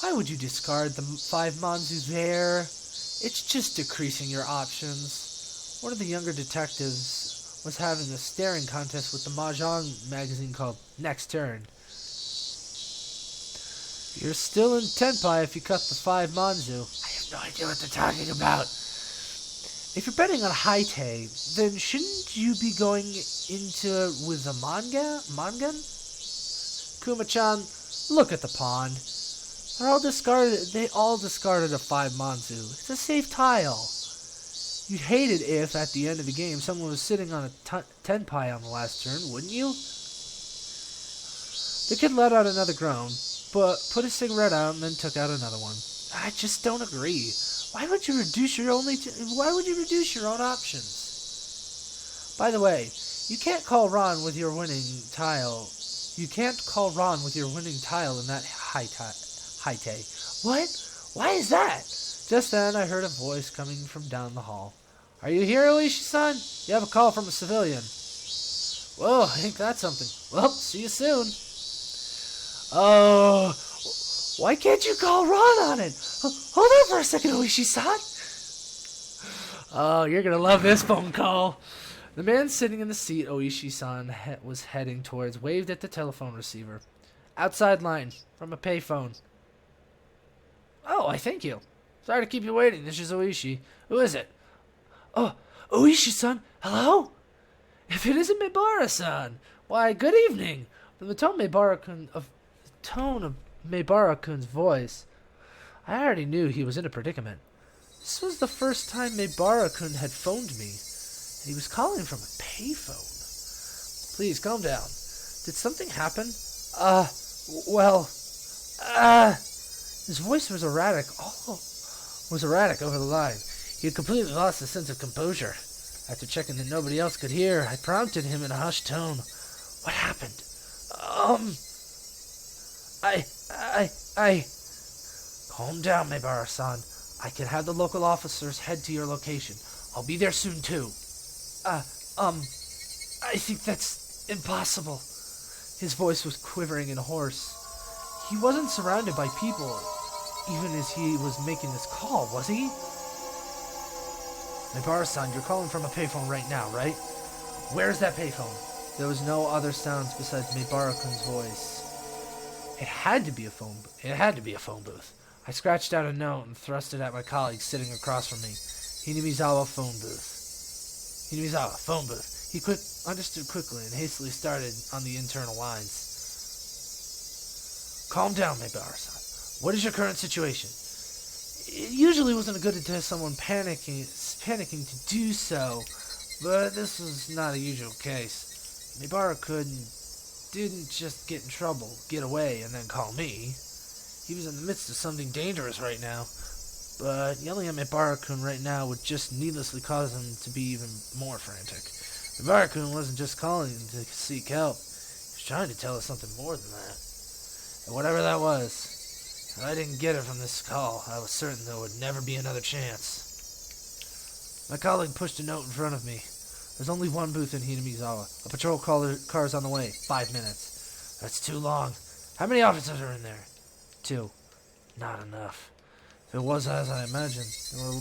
Why would you discard the 5 manzu there? It's just decreasing your options. One of the younger detectives was having a staring contest with the Mahjong magazine called Next Turn. You're still in Tenpai if you cut the 5 manzu. I have no idea what they're talking about. If you're betting on Haite, then shouldn't you be going into with a mangan? Kuma-chan, look at the pond. They all discarded a 5 manzu. It's a safe tile. You'd hate it if, at the end of the game, someone was sitting on a tenpai on the last turn, wouldn't you? The kid let out another groan, but put his cigarette out and then took out another one. I just don't agree. Why would you reduce your own options? By the way, you can't call Ron with your winning tile. You can't call Ron with your winning tile in that Haite. What? Why is that? Just then I heard a voice coming from down the hall. Are you here, Oishi-san? You have a call from a civilian. Whoa, I think that's something. Well, see you soon. Oh, why can't you call Ron on it? Hold on for a second, Oishi-san. Oh, you're going to love this phone call. The man sitting in the seat Oishi-san was heading towards waved at the telephone receiver. Outside line, from a payphone. Oh, I thank you. Sorry to keep you waiting. This is Oishi. Who is it? Oh, Oishi-san. Hello? If it isn't Mibara-san, why, good evening. From the tone of Mibara-kun's voice, I already knew he was in a predicament. This was the first time Mibara-kun had phoned me, and he was calling from a payphone. Please, calm down. Did something happen? His voice was erratic. Was erratic over the line. He had completely lost his sense of composure. After checking that nobody else could hear, I prompted him in a hushed tone. What happened? Calm down, Mibara-san. I can have the local officers head to your location. I'll be there soon, too. I think that's impossible. His voice was quivering and hoarse. He wasn't surrounded by people, even as he was making this call, was he? Mibara-san, you're calling from a payphone right now, right? Where's that payphone? There was no other sounds besides Mibara-kun's voice. It had to be a phone booth. I scratched out a note and thrust it at my colleague sitting across from me. Hinamizawa, phone booth. He understood quickly and hastily started on the internal lines. Calm down, Mibara-san. What is your current situation? It usually wasn't a good idea to someone panicking to do so, but this was not a usual case. Mibara-kun didn't just get in trouble, get away, and then call me. He was in the midst of something dangerous right now, but yelling at Mibara-kun right now would just needlessly cause him to be even more frantic. Mibara-kun wasn't just calling to seek help. He was trying to tell us something more than that. And whatever that was, if I didn't get it from this call, I was certain there would never be another chance. My colleague pushed a note in front of me. There's only one booth in Hinamizawa. A patrol car's on the way. 5 minutes. That's too long. How many officers are in there? 2. Not enough. If it was as I imagined, there were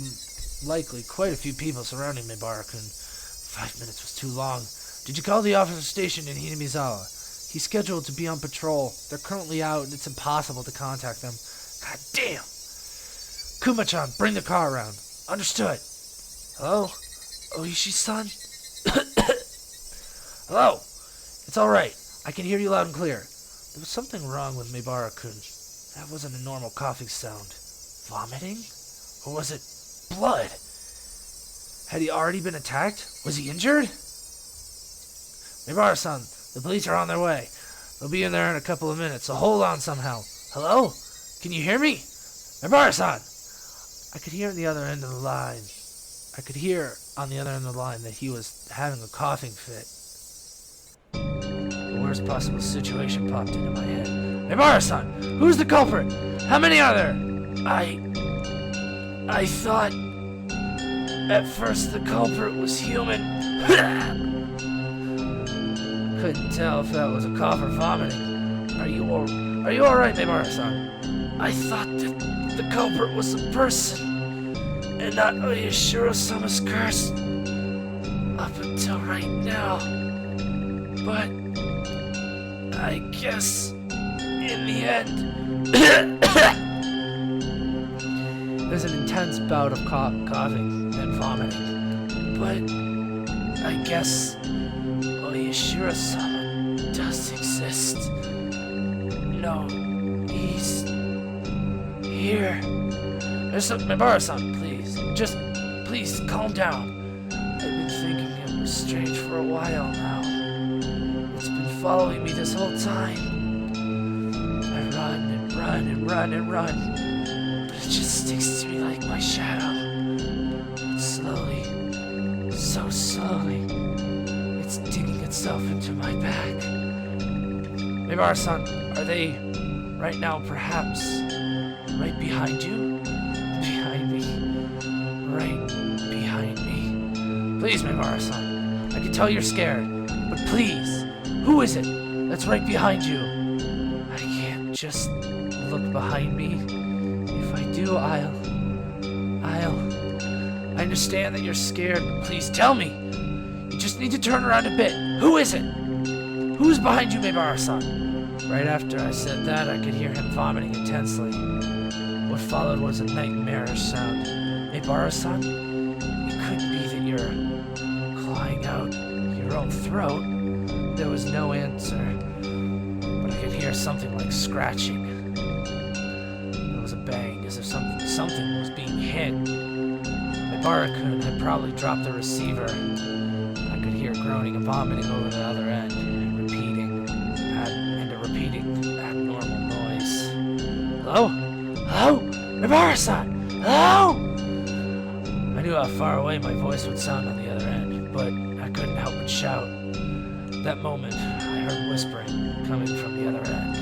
likely quite a few people surrounding Mibara-kun. 5 minutes was too long. Did you call the officer stationed in Hinamizawa? He's scheduled to be on patrol. They're currently out, and it's impossible to contact them. God damn! Kuma-chan, bring the car around. Understood. Hello? Oishi-san? Hello? It's all right. I can hear you loud and clear. There was something wrong with Mibara-kun. That wasn't a normal coughing sound. Vomiting? Or was it blood? Had he already been attacked? Was he injured? Mibara-san, the police are on their way. They'll be in there in a couple of minutes, so hold on somehow. Hello? Can you hear me? Mibara-san! I could hear on the other end of the line. That he was having a coughing fit. The worst possible situation popped into my head. Mibara-san! Who's the culprit? How many are there? I thought at first the culprit was human. Couldn't tell if that was a cough or vomiting. Are you alright, Mibara-san? I thought that the culprit was a person and not Oyashiro-sama's curse up until right now. But I guess in the end there's an intense bout of coughing and vomiting. But I guess Oyashiro-sama does exist. No, he's here. Mibara-san, please calm down. I've been thinking it was strange for a while now. It's been following me this whole time. I run and run and run and run, but it just sticks to me like my shadow. But slowly, so slowly, it's digging itself into my back. Mibara-san, are they right now perhaps right behind you? Behind me. Right behind me. Please, Mibara-san, I can tell you're scared, but please, who is it that's right behind you? I can't just look behind me. If I do, I understand that you're scared, but please tell me. You just need to turn around a bit. Who is it? Who's behind you, Mibara-san? Right after I said that, I could hear him vomiting intensely. What followed was a nightmarish sound. Mibara-san, it could be that you're clawing out your own throat. There was no answer, but I could hear something like scratching. There was a bang, as if something was being hit. Mibara-kun had probably dropped the receiver. I could hear groaning and vomiting over the other end, and a repeating abnormal noise. Hello? Hello? Mibara-san! Hello? I knew how far away my voice would sound on the other end, but I couldn't help but shout. That moment, I heard whispering coming from the other end.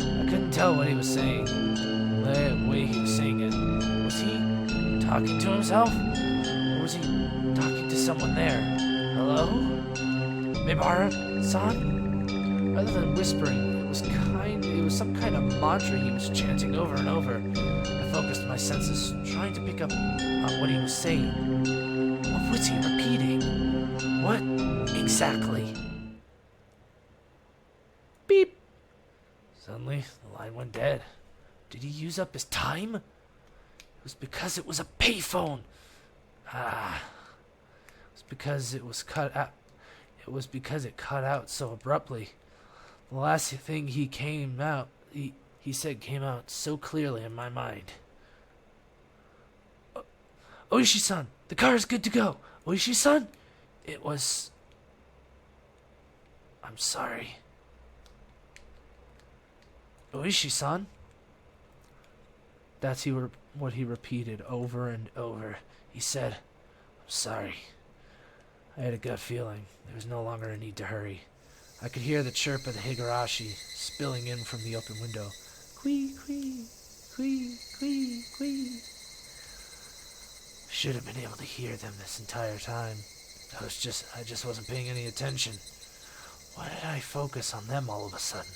I couldn't tell what he was saying. The way he was saying it. Was he talking to himself? Or was he talking to someone there? Hello? Mibara-san? Rather than whispering, it was some kind of mantra he was chanting over and over. I focused my senses, trying to pick up on what he was saying. What was he repeating? What exactly? Beep! Suddenly, the line went dead. Did he use up his time? It was because it was a payphone. It was because it was cut out. It was because it cut out so abruptly. The last thing he said came out so clearly in my mind. Oishi-san, the car is good to go. Oishi-san? It was... I'm sorry. Oishi-san? That's what he repeated over and over. He said, I'm sorry. I had a gut feeling there was no longer a need to hurry. I could hear the chirp of the Higurashi spilling in from the open window. Quee, quee, quee, quee, quee. Should have been able to hear them this entire time. I just wasn't paying any attention. Why did I focus on them all of a sudden?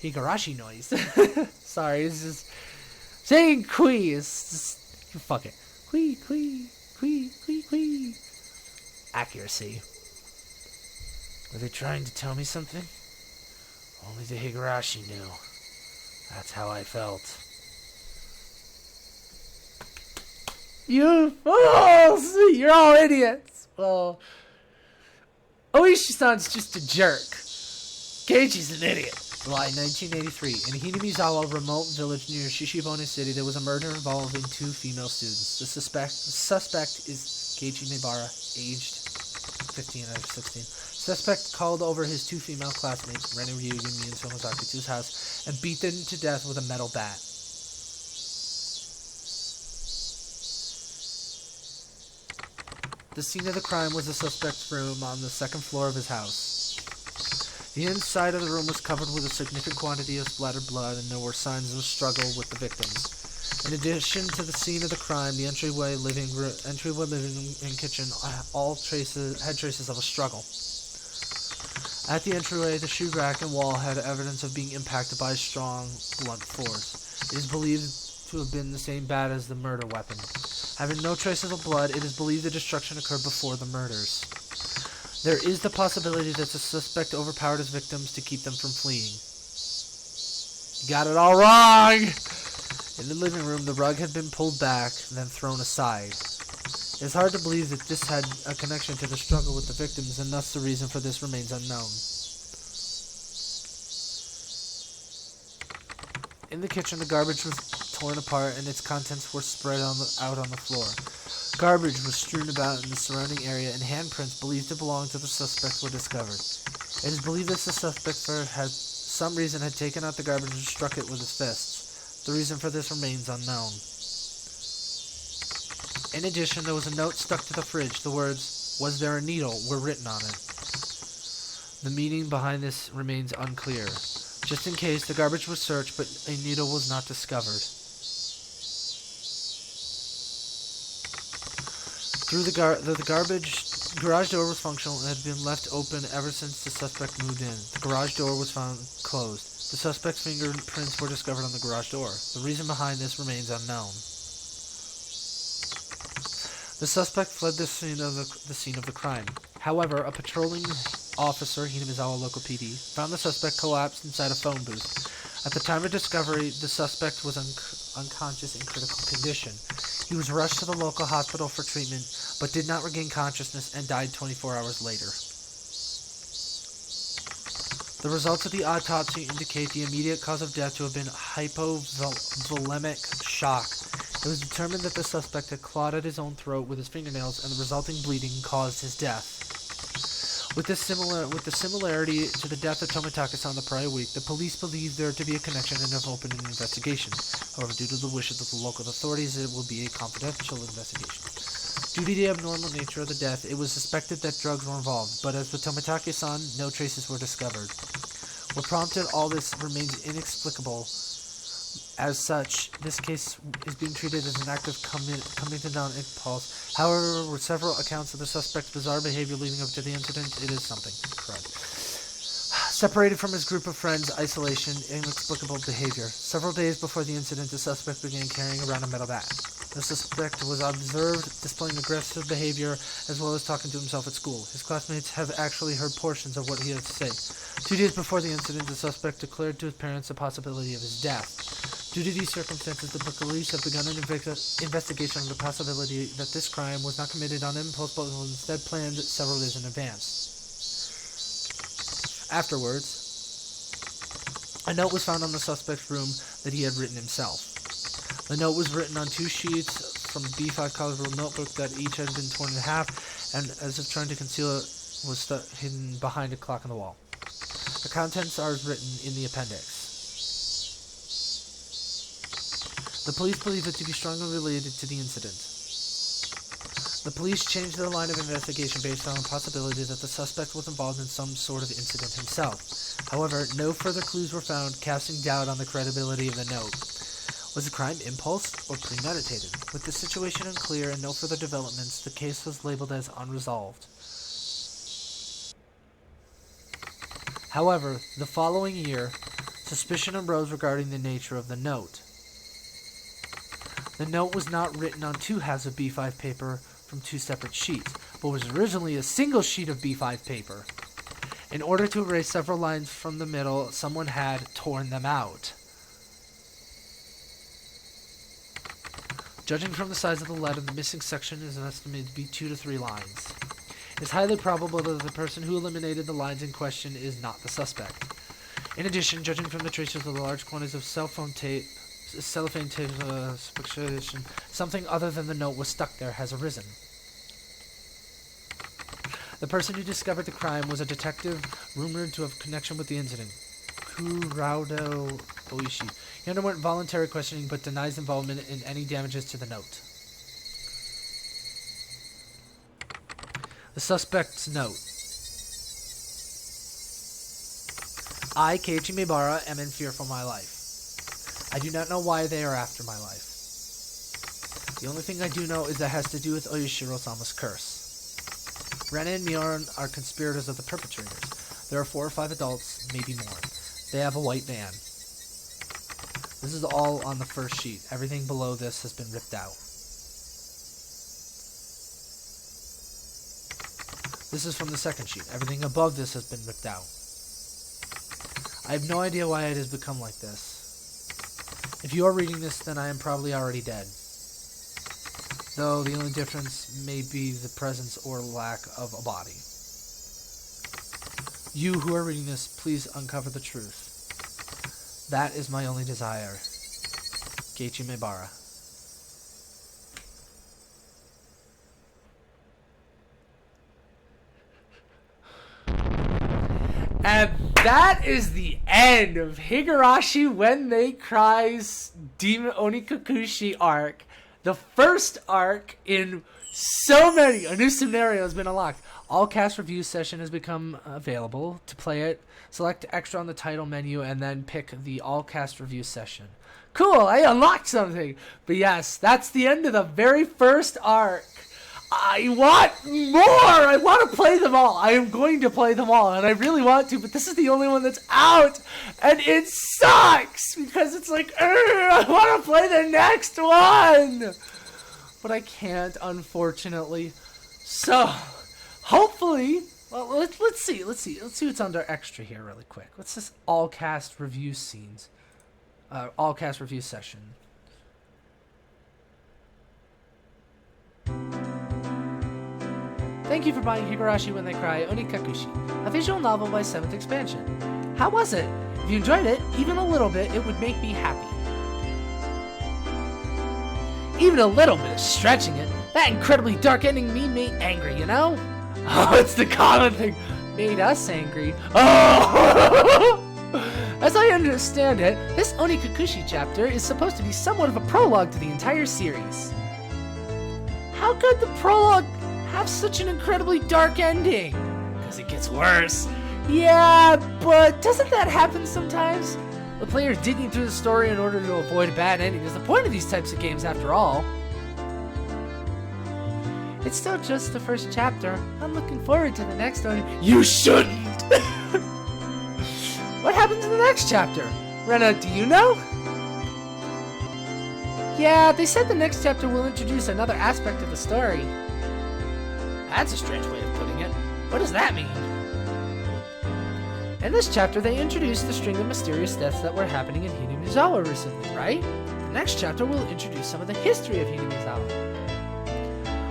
Higurashi noise. Sorry, it's just saying quee is just fuck it. Quee, quee, quee, quee, quee. Accuracy. Were they trying to tell me something? Only the Higurashi knew. That's how I felt. You fools! You're all idiots! Well, Oishi-san's just a jerk. Keiichi's an idiot. July 1983. In Hinamizawa, remote village near Shishibone City, there was a murder involving 2 female students. The suspect is Keiichi Mibara, aged 15 or 16. Suspect called over his 2 female classmates, Ren Ryugi and Tomozaki, to his house and beat them to death with a metal bat. The scene of the crime was the suspect's room on the 2nd floor of his house. The inside of the room was covered with a significant quantity of splattered blood, and there were signs of a struggle with the victims. In addition to the scene of the crime, the entryway, living room, and kitchen all had traces of a struggle. At the entryway, the shoe rack and wall had evidence of being impacted by a strong, blunt force. It is believed to have been the same bat as the murder weapon. Having no traces of blood, it is believed the destruction occurred before the murders. There is the possibility that the suspect overpowered his victims to keep them from fleeing. You got it all wrong! In the living room, the rug had been pulled back, then thrown aside. It is hard to believe that this had a connection to the struggle with the victims, and thus the reason for this remains unknown. In the kitchen, the garbage was torn apart and its contents were spread out on the floor. Garbage was strewn about in the surrounding area, and handprints believed to belong to the suspect were discovered. It is believed that the suspect for some reason had taken out the garbage and struck it with his fists. The reason for this remains unknown. In addition, there was a note stuck to the fridge. The words, "Was there a needle?" were written on it. The meaning behind this remains unclear. Just in case, the garbage was searched, but a needle was not discovered. The garage door was functional and had been left open ever since the suspect moved in. The garage door was found closed. The suspect's fingerprints were discovered on the garage door. The reason behind this remains unknown. The suspect fled the scene of the crime. However, a patrolling officer, Hinamizawa Local PD, found the suspect collapsed inside a phone booth. At the time of discovery, the suspect was unconscious in critical condition. He was rushed to the local hospital for treatment, but did not regain consciousness and died 24 hours later. The results of the autopsy indicate the immediate cause of death to have been hypovolemic shock. It was determined that the suspect had clawed at his own throat with his fingernails, and the resulting bleeding caused his death. With the similarity to the death of Tomitaka-san the prior week, the police believe there to be a connection and have opened an investigation. However, due to the wishes of the local authorities, it will be a confidential investigation. Due to the abnormal nature of the death, it was suspected that drugs were involved, but as with Tomitaka-san, no traces were discovered. What prompted all this remains inexplicable. As such, this case is being treated as an act of committed on impulse. However, with several accounts of the suspect's bizarre behavior leading up to the incident, it is something. Crud. Separated from his group of friends, isolation, inexplicable behavior. Several days before the incident, the suspect began carrying around a metal bat. The suspect was observed displaying aggressive behavior as well as talking to himself at school. His classmates have actually heard portions of what he had to say. 2 days before the incident, the suspect declared to his parents the possibility of his death. Due to these circumstances, the police have begun an investigation of the possibility that this crime was not committed on impulse but was instead planned several days in advance. Afterwards, a note was found on the suspect's room that he had written himself. The note was written on 2 sheets from a B5 caliber notebook that each had been torn in half, and as if trying to conceal it, was hidden behind a clock on the wall. The contents are written in the appendix. The police believe it to be strongly related to the incident. The police changed their line of investigation based on the possibility that the suspect was involved in some sort of incident himself. However, no further clues were found, casting doubt on the credibility of the note. Was the crime impulse or premeditated? With the situation unclear and no further developments, the case was labeled as unresolved. However, the following year, suspicion arose regarding the nature of the note. The note was not written on 2 halves of B5 paper from 2 separate sheets, but was originally a single sheet of B5 paper. In order to erase several lines from the middle, someone had torn them out. Judging from the size of the letter, the missing section is estimated to be 2 to 3 lines. It is highly probable that the person who eliminated the lines in question is not the suspect. In addition, judging from the traces of the large quantities of cellophane tape, something other than the note was stuck there has arisen. The person who discovered the crime was a detective rumored to have connection with the incident. Kurado Oishi. He underwent voluntary questioning but denies involvement in any damages to the note. The suspect's note. I, Keiichi Mibara, am in fear for my life. I do not know why they are after my life. The only thing I do know is that it has to do with Oyashiro-sama's curse. Ren and Mioran are conspirators of the perpetrators. There are 4 or 5 adults, maybe more. They have a white van. This is all on the first sheet. Everything below this has been ripped out. This is from the second sheet. Everything above this has been ripped out. I have no idea why it has become like this. If you are reading this, then I am probably already dead. Though the only difference may be the presence or lack of a body. You who are reading this, please uncover the truth. That is my only desire. Keiichi Mibara. And that is the end of Higurashi When They Cry's Demon Onikakushi arc. The first arc in so many. A new scenario has been unlocked. All cast review session has become available. To play it, select extra on the title menu and then pick the all cast review session. Cool, I unlocked something. But yes, that's the end of the very first arc. I want more! I want to play them all. I am going to play them all, and I really want to, but this is the only one that's out, and it sucks, because it's like, I want to play the next one! But I can't, unfortunately. So, hopefully, well, let's see what's under extra here really quick. What's this all cast review scenes? All cast review session. Thank you for buying Higurashi When They Cry Onikakushi, a visual novel by 7th Expansion. How was it? If you enjoyed it, even a little bit, it would make me happy. Even a little bit of stretching it, that incredibly dark ending made me angry, you know? Oh, it's the common thing. Made us angry. Oh! As I understand it, this Onikakushi chapter is supposed to be somewhat of a prologue to the entire series. How could the prologue have such an incredibly dark ending? Because it gets worse. Yeah, but doesn't that happen sometimes? The player digging through the story in order to avoid a bad ending is the point of these types of games after all. It's still just the first chapter. I'm looking forward to the next one. You shouldn't! What happens in the next chapter? Rena, do you know? Yeah, they said the next chapter will introduce another aspect of the story. That's a strange way of putting it. What does that mean? In this chapter, they introduced the string of mysterious deaths that were happening in Hinamizawa recently, right? The next chapter will introduce some of the history of Hinamizawa.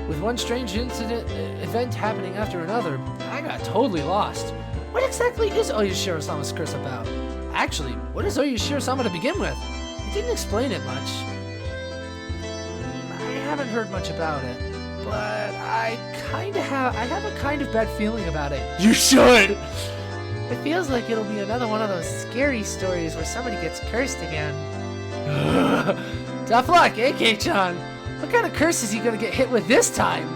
With one strange event happening after another, I got totally lost. What exactly is Oyashiro-sama's curse about? Actually, what is Oyashiro-sama to begin with? He didn't explain it much. I haven't heard much about it. But I have a kind of bad feeling about it. You should! It feels like it'll be another one of those scary stories where somebody gets cursed again. Tough luck, eh, Kei-chan? What kind of curse is he gonna get hit with this time?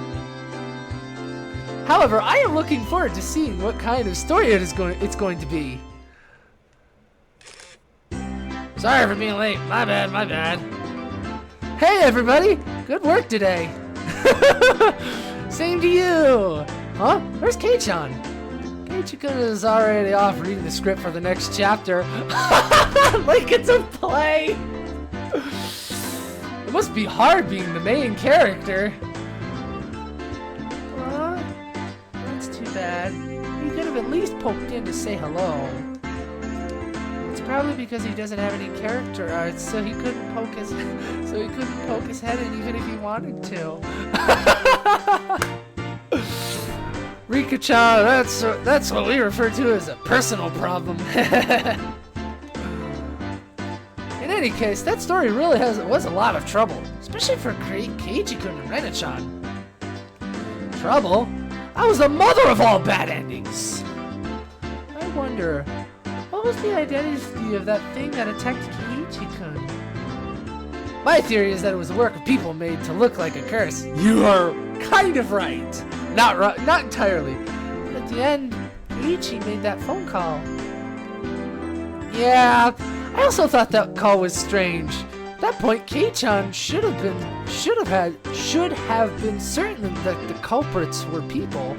However, I am looking forward to seeing what kind of story it's going to be. Sorry for being late. My bad. Hey, everybody! Good work today. Same to you! Huh? Where's Kei-chan? Kei-chan is already off reading the script for the next chapter. Like it's a play! It must be hard being the main character. That's too bad. He could have at least poked in to say hello. It's probably because he doesn't have any character arts, so he couldn't poke his head in even if he wanted to. Rika-chan, that's what we refer to as a personal problem. In any case, that story really was a lot of trouble, especially for Keiichi-kun and Rena-chan. Trouble? I was the mother of all bad endings. I wonder, what was the identity of that thing that attacked Kiichi-kun? My theory is that it was the work of people made to look like a curse. You are kind of right. Not entirely. But at the end, Kiichi made that phone call. Yeah, I also thought that call was strange. At that point, Kei-chan should have been certain that the culprits were people.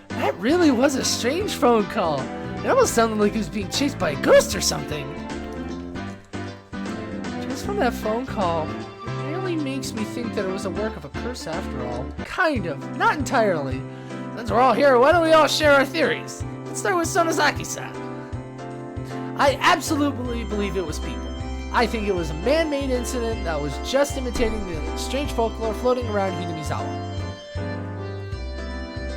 That really was a strange phone call. It almost sounded like he was being chased by a ghost or something. Just from that phone call, it really makes me think that it was a work of a curse after all. Kind of, not entirely. Since we're all here, why don't we all share our theories? Let's start with Sonozaki-san. I absolutely believe it was people. I think it was a man-made incident that was just imitating the strange folklore floating around Hinamizawa.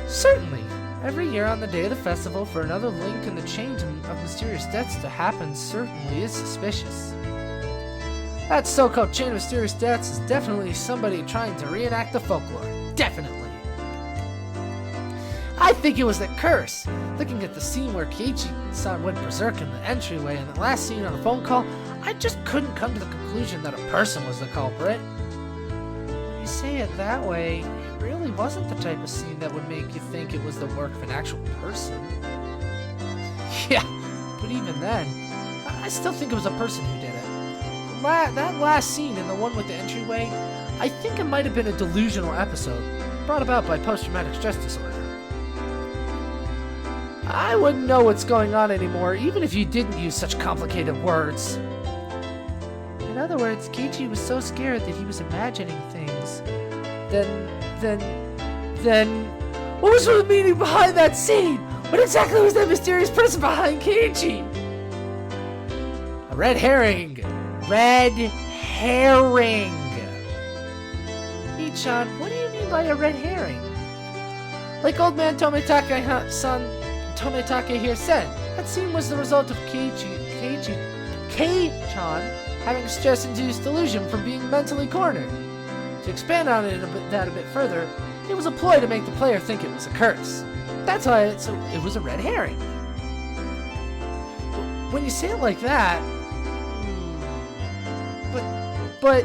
Certainly, every year on the day of the festival for another link in the chain of mysterious deaths to happen certainly is suspicious. That so-called chain of mysterious deaths is definitely somebody trying to reenact the folklore. Definitely. I think it was the curse. Looking at the scene where Keiichi-san went berserk in the entryway and the last scene on the phone call, I just couldn't come to the conclusion that a person was the culprit. When you say it that way, it really wasn't the type of scene that would make you think it was the work of an actual person. Yeah, but even then, I still think it was a person who did it. That last scene and the one with the entryway, I think it might have been a delusional episode, brought about by post-traumatic stress disorder. I wouldn't know what's going on anymore, even if you didn't use such complicated words. In other words, Keiichi was so scared that he was imagining things. Then... What was the meaning behind that scene? What exactly was that mysterious person behind Keiichi? A red herring. Red herring. Mii-chan, what do you mean by a red herring? Like old man Tomitake-san here said, that scene was the result of Kei-chan having stress-induced delusion from being mentally cornered. To expand on it a bit further, it was a ploy to make the player think it was a curse. That's why it was a red herring. When you say it like that, but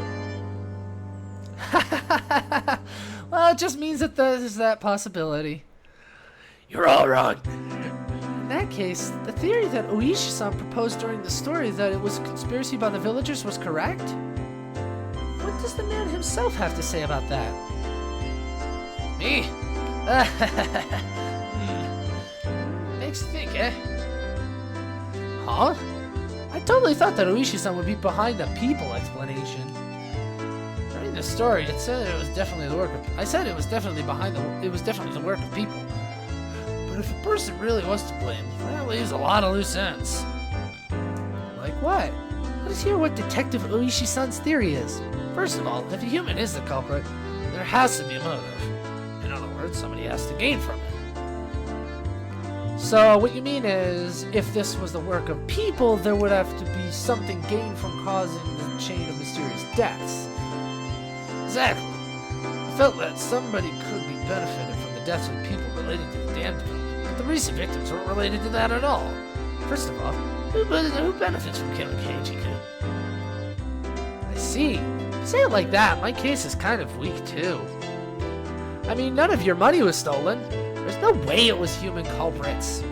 well, it just means that there's that possibility. You're all wrong. In that case, the theory that Oishi-san proposed during the story that it was a conspiracy by the villagers was correct? What does the man himself have to say about that? Me? Makes you think, eh? Huh? I totally thought that Oishi-san would be behind the people explanation. During the story, it said it was definitely the work of... I said it was definitely the work of people. But if a person really was to blame, that leaves a lot of loose ends. Like what? Let's hear what Detective Oishi-san's theory is. First of all, if a human is the culprit, there has to be a motive. In other words, somebody has to gain from it. So what you mean is, if this was the work of people, there would have to be something gained from causing the chain of mysterious deaths. Exactly. I felt that somebody could be benefited from the deaths of people related to the damned people. The recent victims weren't related to that at all. First of all, who benefits from killing Keiichi-kun? I see. Say it like that, my case is kind of weak too. I mean, none of your money was stolen. There's no way it was human culprits.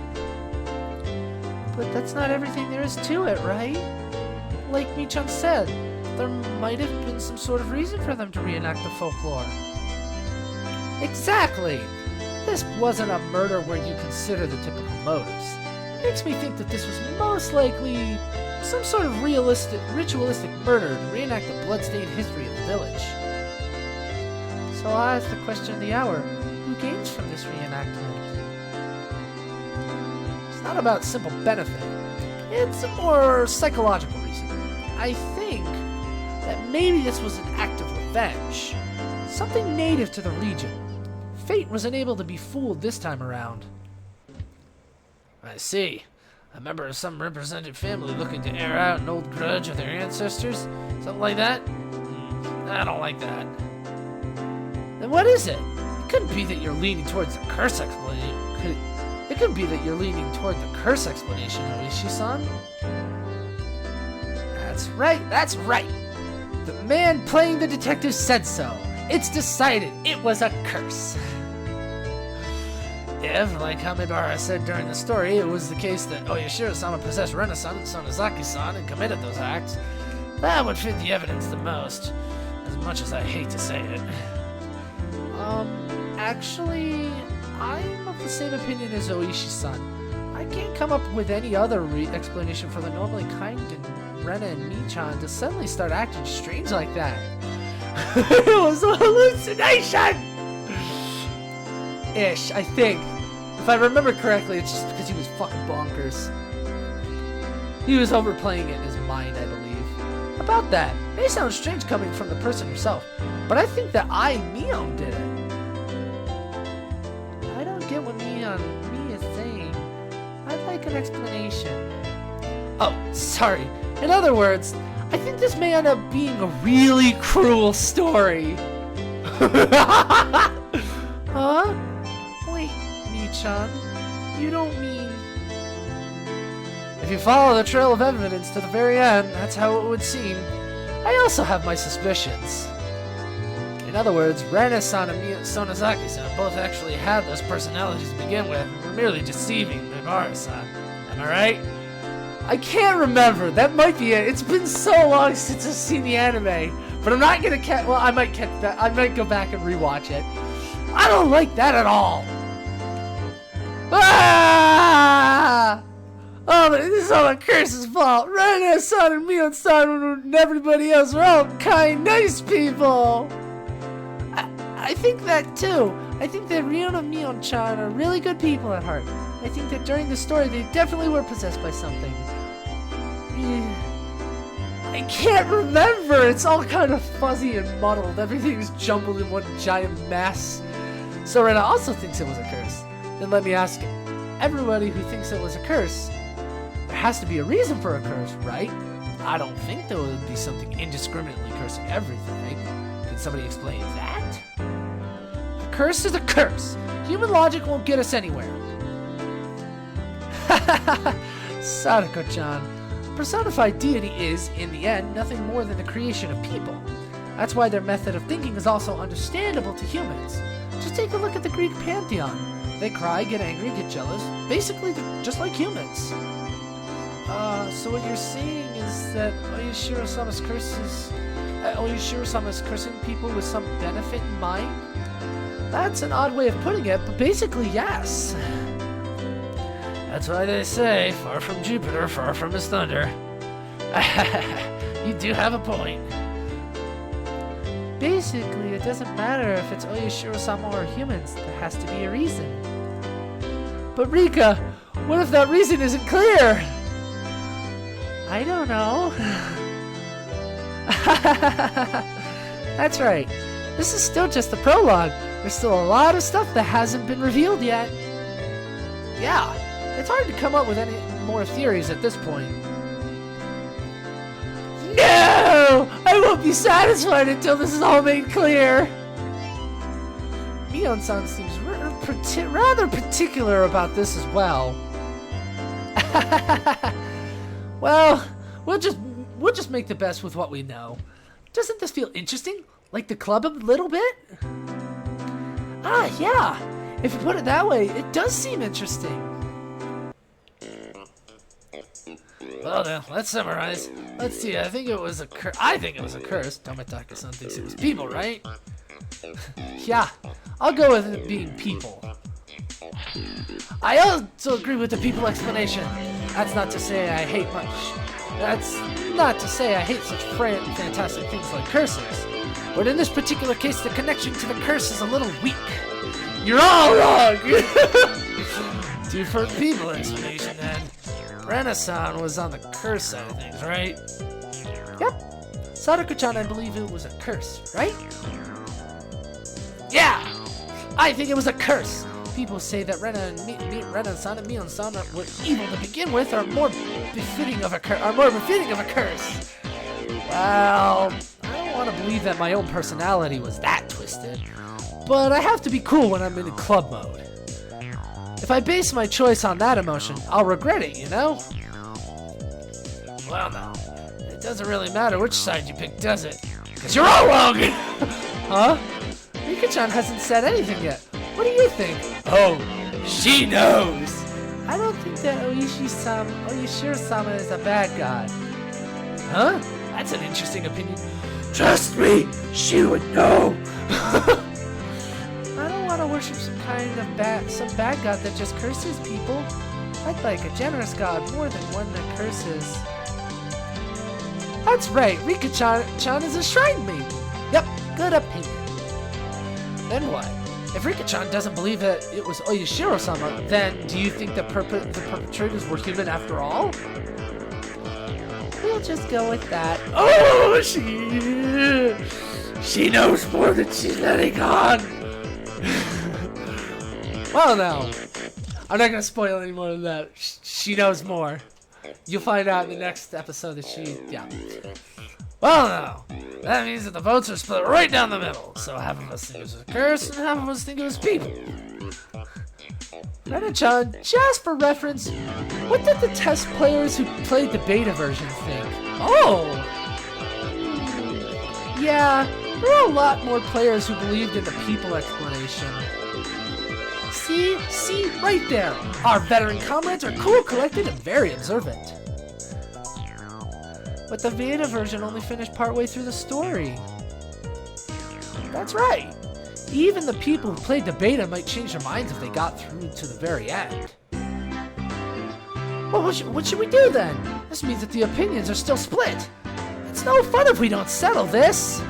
But that's not everything there is to it, right? Like Mii-chan said, there might have been some sort of reason for them to reenact the folklore. Exactly! This wasn't a murder where you consider the typical motives. It makes me think that this was most likely some sort of ritualistic murder to reenact the bloodstained history of the village. So I ask the question of the hour, who gains from this reenactment? It's not about simple benefit. It's a more psychological reason. I think that maybe this was an act of revenge. Something native to the region. Fate was unable to be fooled this time around. I see. A member of some represented family looking to air out an old grudge of their ancestors? Something like that? I don't like that. Then what is it? It couldn't be that you're leaning towards the curse explanation. It couldn't be that you're leaning toward the curse explanation, Oishi-san. That's right. The man playing the detective said so. It's decided it was a curse. If, like Hamibara said during the story, it was the case that Oyashiro-sama possessed Rena-san and Sonozaki-san and committed those acts, that would fit the evidence the most, as much as I hate to say it. Actually, I'm of the same opinion as Oishi-san. I can't come up with any other explanation for the normally kind and Rena and Michan to suddenly start acting strange like that. It was a hallucination! Ish, I think. If I remember correctly, it's just because he was fucking bonkers. He was overplaying it in his mind, I believe. About that, it may sound strange coming from the person herself, but I think that Mio did it. I don't get what Mi is saying. I'd like an explanation. Oh, sorry. In other words, I think this may end up being a really cruel story. Huh? Wait, Mi-chan, you don't mean... If you follow the trail of evidence to the very end, that's how it would seem. I also have my suspicions. In other words, Rena-san and Sonozaki-san both actually had those personalities to begin with and were merely deceiving Mibara-san. Am I right? I can't remember. That might be it. It's been so long since I've seen the anime. But I'm not gonna catch... Well, I might catch that. I might go back and rewatch it. I don't like that at all. Ah! Oh, this is all the curse's fault. Rena-san and Mion-san and everybody else are all kind, nice people. I think that too. I think that Rion and Mion-chan are really good people at heart. I think that during the story they definitely were possessed by something. I can't remember. It's all kind of fuzzy and muddled. Everything's jumbled in one giant mess. So Rena also thinks it was a curse. Then let me ask everybody who thinks it was a curse. There has to be a reason for a curse, right? I don't think there would be something indiscriminately cursing everything. Can somebody explain that? A curse is a curse. Human logic won't get us anywhere. Sadako-chan, a personified deity is, in the end, nothing more than the creation of people. That's why their method of thinking is also understandable to humans. Just take a look at the Greek pantheon. They cry, get angry, get jealous. Basically, they're just like humans. So what you're saying is that Oyashiro-sama's curse is... Oyashiro-sama's cursing people with some benefit in mind? That's an odd way of putting it, but basically, yes. That's why they say, far from Jupiter, far from his thunder. You do have a point. Basically, it doesn't matter if it's Oyashiro-sama or humans. There has to be a reason. But Rika, what if that reason isn't clear? I don't know. That's right. This is still just the prologue. There's still a lot of stuff that hasn't been revealed yet. Yeah, it's hard to come up with any more theories at this point. No! I won't be satisfied until this is all made clear. Mion-san seems rather particular about this as well. Well, we'll just make the best with what we know. Doesn't this feel interesting? Like the club a little bit? Ah, yeah. If you put it that way, it does seem interesting. Well then, let's summarize. Let's see, I think it was a curse. Tomitaka-san thinks it was people, right? Yeah, I'll go with it being people. I also agree with the people explanation. That's not to say I hate such fantastic things like curses. But in this particular case, the connection to the curse is a little weak. You're all wrong! Two for people explanation then. Rena-san was on the curse side of things, right? Yep. Sadako-chan, I believe it was a curse, right? Yeah! I think it was a curse. People say that Rena-san and Mion-san were evil to begin with, are more befitting of a curse. Well, I don't want to believe that my own personality was that twisted. but I have to be cool when I'm in club mode. If I base my choice on that emotion, I'll regret it, you know? Well, no. It doesn't really matter which side you pick, does it? Because you're all wrong! Huh? Rika-chan hasn't said anything yet. What do you think? Oh, she knows! I don't think that Oyashiro-sama is a bad guy. Huh? That's an interesting opinion. Trust me, she would know! I don't want to worship some bad god that just curses people. I'd like a generous god more than one that curses. That's right, Rika-chan is a shrine maiden. Yep, good opinion. Then what? If Rika-chan doesn't believe that it was Oyashiro-sama, then do you think the perpetrators were human after all? We'll just go with that. Oh, she knows more than she's letting on. Well, now, I'm not gonna spoil any more than that. She knows more. You'll find out in the next episode that yeah. Well, now, that means that the votes are split right down the middle. So half of us think it was a curse, and half of us think it was people. Rena-chan, just for reference, what did the test players who played the beta version think? Oh! Yeah, there were a lot more players who believed in the people explanation. See, right there. Our veteran comrades are cool, collected, and very observant. But the beta version only finished partway through the story. That's right. Even the people who played the beta might change their minds if they got through to the very end. Well, what should we do then? This means that the opinions are still split. It's no fun if we don't settle this.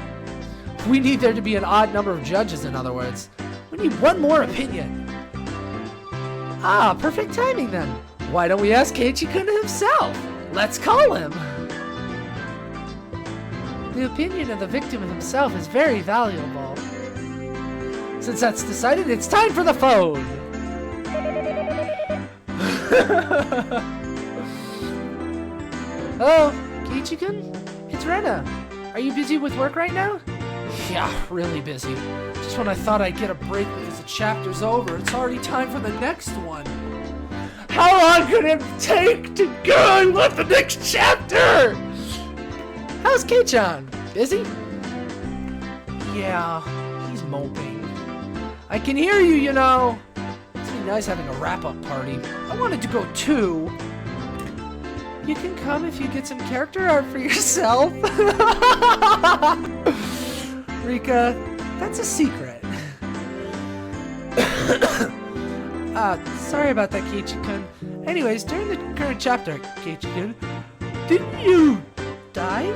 We need there to be an odd number of judges, in other words. We need one more opinion. Ah, perfect timing then. Why don't we ask Keiichi-kun himself? Let's call him. The opinion of the victim himself is very valuable. Since that's decided, it's time for the phone! Hello, Keiichi-kun? It's Rena. Are you busy with work right now? Yeah, really busy. Just when I thought I'd get a break because the chapter's over, it's already time for the next one. How long could it take to go? I want the next chapter! How's Kei-chan? Busy? Yeah, he's moping. I can hear you, you know. It's be nice having a wrap-up party. I wanted to go too. You can come if you get some character art for yourself. Rika, that's a secret. Sorry about that, Keiichi-kun. Anyways, during the current chapter, Keiichi-kun, didn't you die?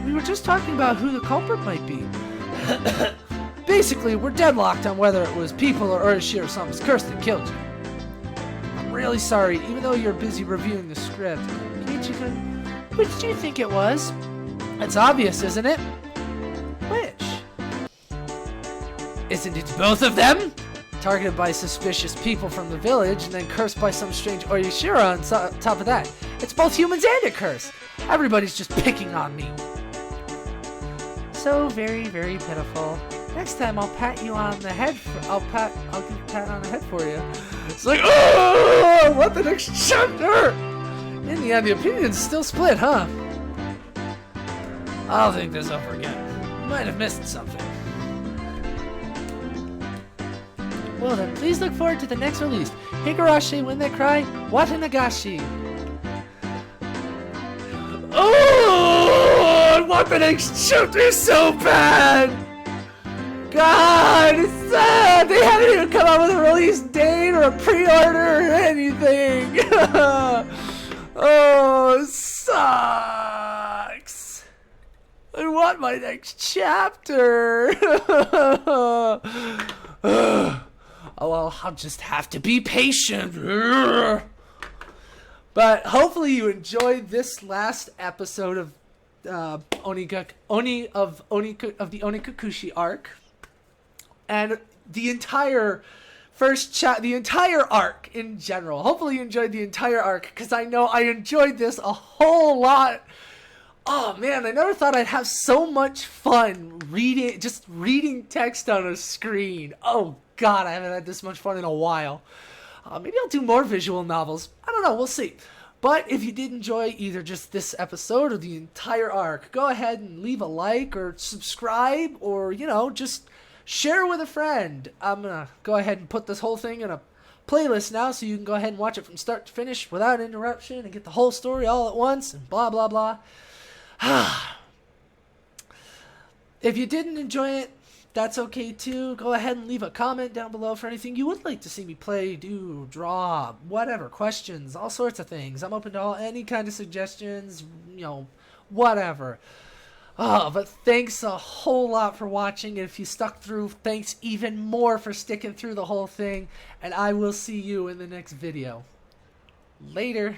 We were just talking about who the culprit might be. Basically, we're deadlocked on whether it was people or Oyashiro-sama's curse that killed you. I'm really sorry, even though you're busy reviewing the script. Keiichi-kun, which do you think it was? It's obvious, isn't it? Which? Isn't it both of them? Targeted by suspicious people from the village and then cursed by some strange Oyashiro on top of that. It's both humans and a curse. Everybody's just picking on me. So very, very pitiful. Next time I'll pat you on the head. I'll give a pat on the head for you. It's like, oh, what the next chapter? In the end, the opinion's still split, huh? I'll think this over again. Might have missed something. Well then, please look forward to the next release. Higurashi, When They Cry, Watanagashi. Oh, I want the next chapter so bad. God, it's sad. They haven't even come out with a release date or a pre-order or anything. Oh, it sucks. I want my next chapter. Oh, well, I'll just have to be patient. But hopefully you enjoyed this last episode of the Onikakushi arc, and the entire the entire arc in general. Hopefully you enjoyed the entire arc, because I know I enjoyed this a whole lot Oh man, I never thought I'd have so much fun reading text on a screen. Oh god, I haven't had this much fun in a while. Maybe I'll do more visual novels. I don't know, we'll see. But if you did enjoy either just this episode or the entire arc, go ahead and leave a like or subscribe or, just share with a friend. I'm going to go ahead and put this whole thing in a playlist now so you can go ahead and watch it from start to finish without interruption and get the whole story all at once and blah, blah, blah. If you didn't enjoy it, that's okay too. Go ahead and leave a comment down below for anything you would like to see me play, do, draw, whatever, questions, all sorts of things. I'm open to any kind of suggestions, whatever. But thanks a whole lot for watching. And if you stuck through, thanks even more for sticking through the whole thing. And I will see you in the next video. Later.